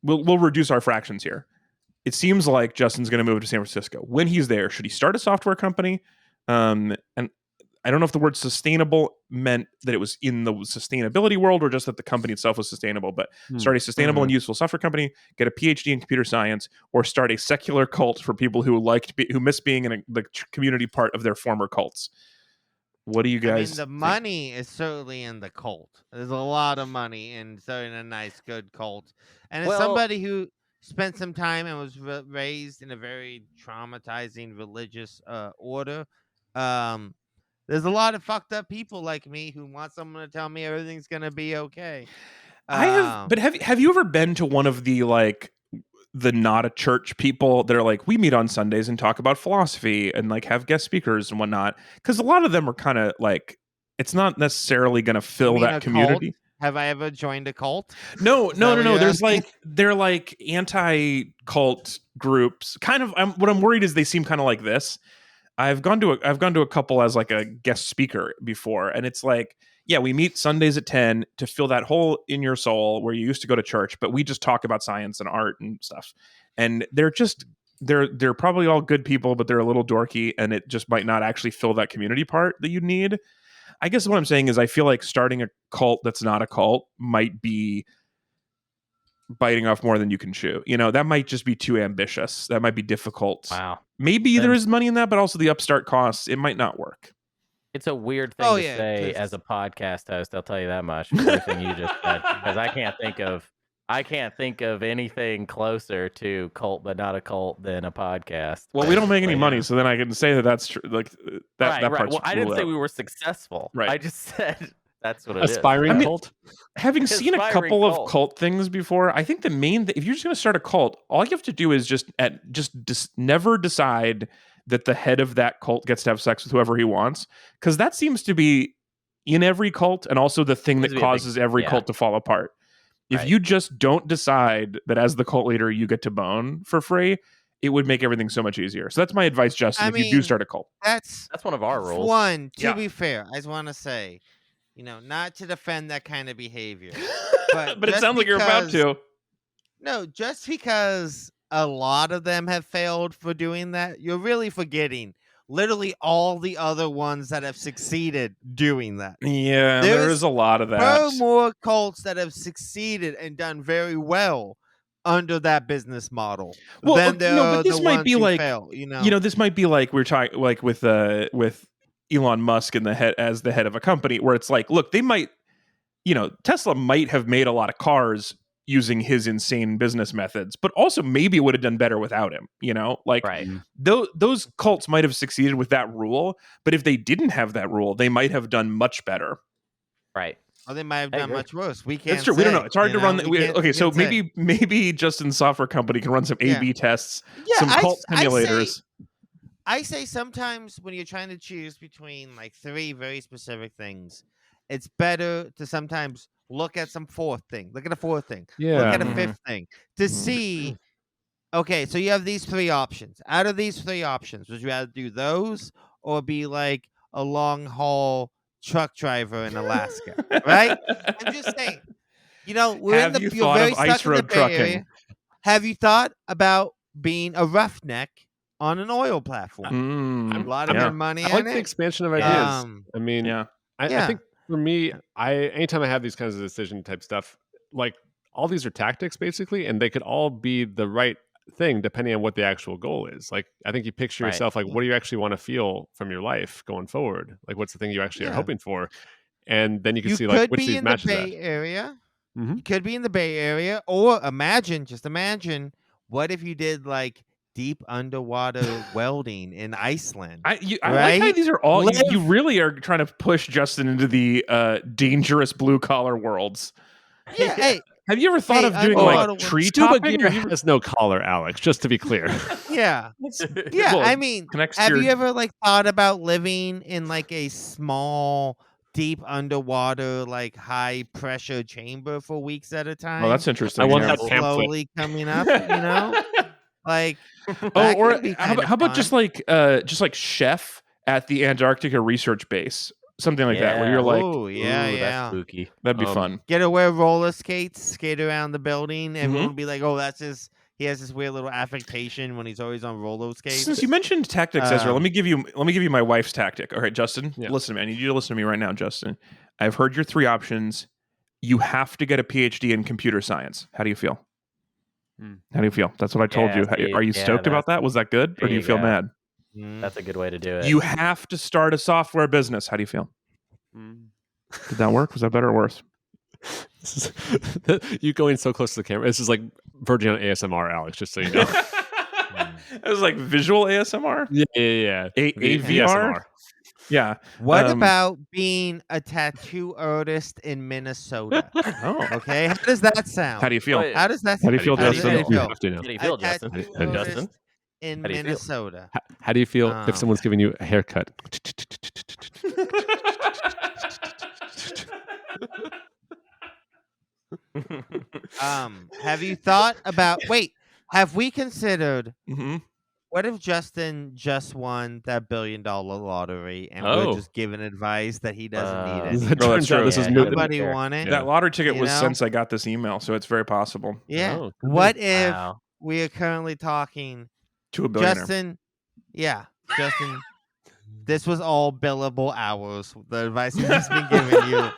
we'll reduce our fractions here. It seems like Justin's going to move to San Francisco. When he's there, should he start a software company? And I don't know if the word sustainable meant that it was in the sustainability world or just that the company itself was sustainable, but start a sustainable and useful software company, get a PhD in computer science, or start a secular cult for people who miss being in the community part of their former cults. What do you guys I mean, the think? money is certainly in the cult. There's a lot of money in starting a nice, good cult. And as somebody who spent some time and was raised in a very traumatizing religious order, there's a lot of fucked up people like me who want someone to tell me everything's gonna be okay. But have you ever been to one of the not a church people that are like, we meet on Sundays and talk about philosophy and like have guest speakers and whatnot? Because a lot of them are kind of like, it's not necessarily going to fill that community. Cult? Have I ever joined a cult? No. you're There's asking? they're like anti-cult groups. Kind of. What I'm worried is they seem kind of like this. I've gone to a couple as like a guest speaker before, and it's like, yeah, we meet Sundays at 10 to fill that hole in your soul where you used to go to church, but we just talk about science and art and stuff. And they're probably all good people, but they're a little dorky, and it just might not actually fill that community part that you need. I guess what I'm saying is I feel like starting a cult that's not a cult might be biting off more than you can chew. You know, that might just be too ambitious. That might be difficult. Wow. Maybe there Then- is money in that, but also the upstart costs, it might not work. It's a weird thing Oh, to yeah, say 'cause- as a podcast host. I'll tell you that much. Everything you just said, because I can't think of anything closer to cult but not a cult than a podcast. Well, we don't make any basically. money, so then I can say that that's true. Like that Right. part's Well, I didn't ruled say out. we were successful. Right. I just said that's what it is. Aspiring I mean, cult. Having seen a Aspiring couple of cult. cult things before, I think the main if you're just going to start a cult, all you have to do is just never decide that the head of that cult gets to have sex with whoever he wants, because that seems to be in every cult and also the thing Seems that to be a big- causes every yeah. cult to fall apart. If Right. you just don't decide that as the cult leader you get to bone for free, it would make everything so much easier. So that's my advice, Justin. I If you do mean, start a cult, That's That's one of our rules. one. To Yeah. be fair, I just want to say, not to defend that kind of behavior, but but it just sounds like you're about because- to. No, just because a lot of them have failed for doing that, you're really forgetting literally all the other ones that have succeeded doing that. Yeah, There's there is a lot of that. Far more cults that have succeeded and done very well under that business model Well, than there no, but are this the might ones be who like, fail, you know? this might be like we're talking like with Elon Musk in the head as the head of a company, where it's like, look, they might, Tesla might have made a lot of cars using his insane business methods, but also maybe it would have done better without him. Right. Those cults might have succeeded with that rule, but if they didn't have that rule, they might have done much better. Right. Or they might have I done agree. much worse. We can't. That's true. We don't say, know. It's hard to run. Okay, so can't say. maybe Justin's software company can run some Yeah. A/B tests, Yeah, some cult I say- simulators. I say sometimes when you're trying to choose between like three very specific things, it's better to sometimes look at some fourth thing. Look at a fourth thing. Look Yeah. at a Mhm. fifth thing to see. Okay, so you have these three options. Out of these three options, would you rather do those or be like a long haul truck driver in Alaska? Right? I'm just saying. We're Have in you the. You're thought very of stuck ice in the road Bay trucking? Area. Have you thought about being a roughneck on an oil platform? A lot of yeah. good money I in like the it. expansion of ideas. I mean, Yeah. I Yeah. think for me, anytime I have these kinds of decision type stuff, like all these are tactics basically, and they could all be the right thing depending on what the actual goal is. Like, I think you picture Right. yourself like, what do you actually want to feel from your life going forward? Like, what's the thing you actually are Yeah. hoping for? And then you can You see like could which be these in the matches Bay that. Area. Mhm. You could be in the Bay Area, or just imagine, what if you did like deep underwater welding in Iceland? I like how Right? these are all. Live- You really are trying to push Justin into the dangerous blue collar worlds. Yeah. Hey. Have you ever thought Hey, of doing underwater like world. tree Scuba topping? gear has no collar, Alex. Just to be clear. Yeah. Yeah. Well, I mean, connects to have your- you ever like thought about living in like a small, deep underwater, like high pressure chamber for weeks at a time? Oh, that's interesting. I want yeah. that pamphlet. slowly coming up. Like. Oh, that or could be how kind about, of how about just fun. like chef at the Antarctica research base, something like that, where you're like, Oh yeah, Ooh, yeah. That's spooky. that'd be fun. Get to wear roller skates, skate around the building. Everyone Mhm. will be like, "Oh, that's just he has this weird little affectation when he's always on roller skates." Since you mentioned tactics, Ezra, let Um, me give you my wife's tactic. All right, Justin, Yeah. listen to me. I need you to listen to me right now, Justin. I've heard your three options. You have to get a PhD in computer science. How do you feel? Hmm. How do you feel? That's what I told Yeah, you. see, Are you yeah, stoked about that's- that? Was that good, or there do you you feel go. mad? That's a good way to do it. You have to start a software business. How do you feel? Mm. Did that work? Was that better or worse? This is, you going so close to the camera. This is like verging on ASMR, Alex. Just so you know. It was like visual ASMR. yeah. AVR? Yeah. What Um, about being a tattoo artist in Minnesota? Oh. Okay, how does that sound? How do you feel? Wait, How does that? How do you feel, how does Justin? that You feel? have to know. How do you A feel, Justin? tattoo Justin? artist in How do you feel? Minnesota. How do you feel if Um, someone's giving you a haircut? Have you thought about? Wait, have we considered? Mm-hmm. What if Justin just won that $1 billion lottery and Oh. we're just giving advice that he doesn't need It it? turns out this is Yeah, new. Nobody fair. won it. Yeah. That lottery ticket You was know? since I got this email, so it's very possible. Yeah. Oh, could What be. if Wow. we are currently talking To a billionaire. Justin? Yeah, Justin. This was all billable hours. The advice he's been giving you.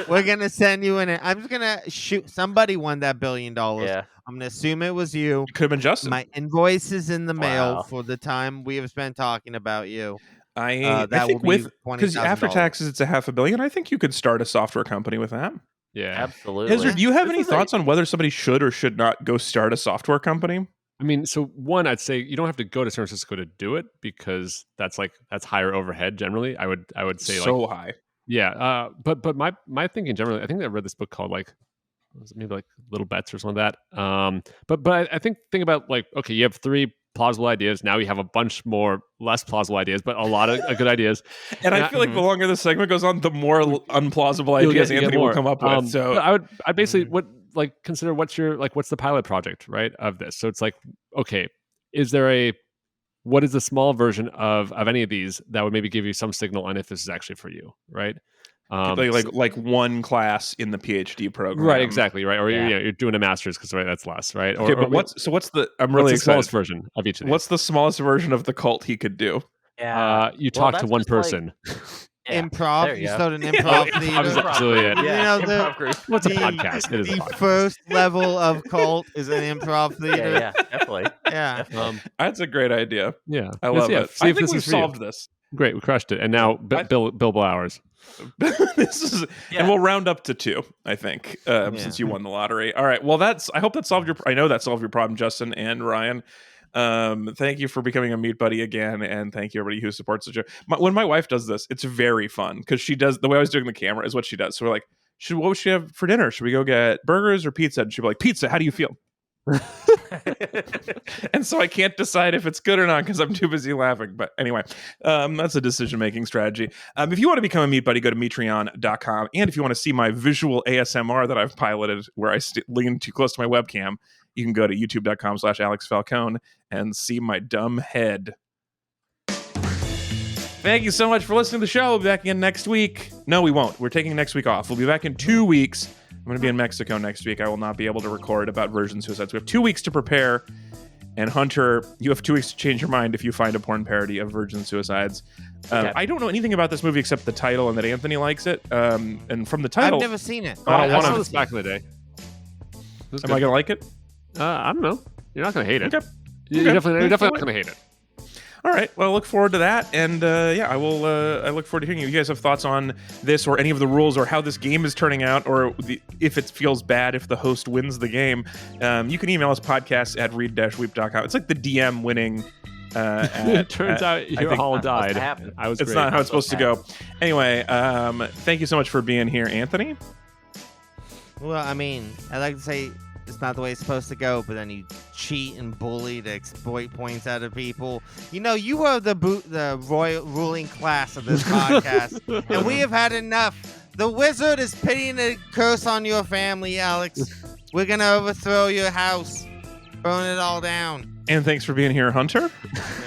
We're gonna send you in. I'm just gonna shoot. Somebody won that $1 billion. Yeah. I'm gonna assume it was you. It could have been Justin. My invoice is in the mail Wow. for the time we have spent talking about you. I that think will be because after $20,000. taxes it's a $500 million. I think you could start a software company with that. Yeah. Absolutely. Ezra, do you have This any is thoughts on whether somebody should or should not go start a software company? I mean, so one, I'd say you don't have to go to San Francisco to do it because that's higher overhead generally. I would say So high. yeah. But my thinking generally, I think I read this book called was it maybe Little Bets or something like that. But I think about okay, you have 3 plausible ideas. Now you have a bunch more less plausible ideas, but a lot of good ideas. And I feel like the longer the segment goes on, the more unplausible ideas Anthony will come up with. So I basically consider what's the pilot project, right, of this. So it's okay, what is the small version of any of these that would maybe give you some signal on if this is actually for you, right? like one class in the PhD program, right? Exactly, right. Or Yeah. you're doing a master's because that's less, right? Okay, but what's the? I'm really the excited. smallest version of each of these? What's the smallest version of the cult he could do? Yeah. You Well, talk to that's one just like- person. Yeah. Improv. There You you go. start an improv That's theater. absolutely it. Yeah. You know, improv group. What's a The- podcast? It is a The podcast. first level of cult is an improv theater. Yeah, definitely. Yeah. Definitely. That's a great idea. Yeah, I love it. See I if think this we've is for you. solved this. Great, we crushed it, and now billable hours. This is, Yeah. and we'll round up to 2. I think since you won the lottery. All right. Well, I hope that solved your. I know that solved your problem, Justin and Ryan. Thank you for becoming a meat buddy again, and thank you everybody who supports the show. When my wife does this, it's very fun because she does the way I was doing the camera is what she does. So we're like, what would she have for dinner? Should we go get burgers or pizza? And she'll be like, pizza. How do you feel? And so I can't decide if it's good or not because I'm too busy laughing. But anyway, that's a decision-making strategy. If you want to become a meat buddy, go to metreon.com. And if you want to see my visual ASMR that I've piloted where I lean too close to my webcam, you can go to youtube.com/AlexFalcone and see my dumb head. Thank you so much for listening to the show. We'll be back again next week. No, we won't. We're taking next week off. We'll be back in 2 weeks. I'm going to be in Mexico next week. I will not be able to record about Virgin Suicides. We have 2 weeks to prepare. And Hunter, you have 2 weeks to change your mind if you find a porn parody of Virgin Suicides. Okay. I don't know anything about this movie except the title and that Anthony likes it. And from the title, I've never seen it. I don't I wanna- saw this back in the day. am I going to like it? I don't know. You're not going to hate it. Okay. You're definitely That's not fine. going to hate it. All right. Well, I look forward to that. And yeah, I will. I look forward to hearing you. You guys have thoughts on this or any of the rules or how this game is turning out or if it feels bad if the host wins the game. You can email us podcast@read-weep.com. It's like the DM winning. It turns out you think all not supposed to died. happen. I was It's great. not how it's supposed to go. Anyway, thank you so much for being here, Anthony. Well, I mean, I like to say it's not the way it's supposed to go, but then you cheat and bully to exploit points out of people. You know, you are the royal ruling class of this podcast, and we have had enough. The wizard is pitting a curse on your family, Alex. We're gonna overthrow your house, burn it all down. And thanks for being here, Hunter.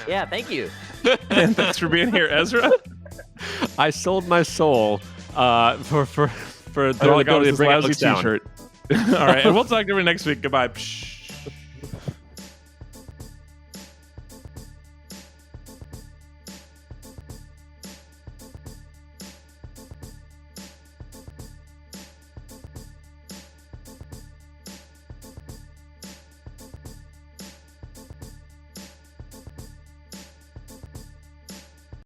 Yeah, thank you. And thanks for being here, Ezra. I sold my soul for the Oh, I got ability to this bring lousy Alex down. t-shirt. All right, and we'll talk to you next week. Goodbye. Psh.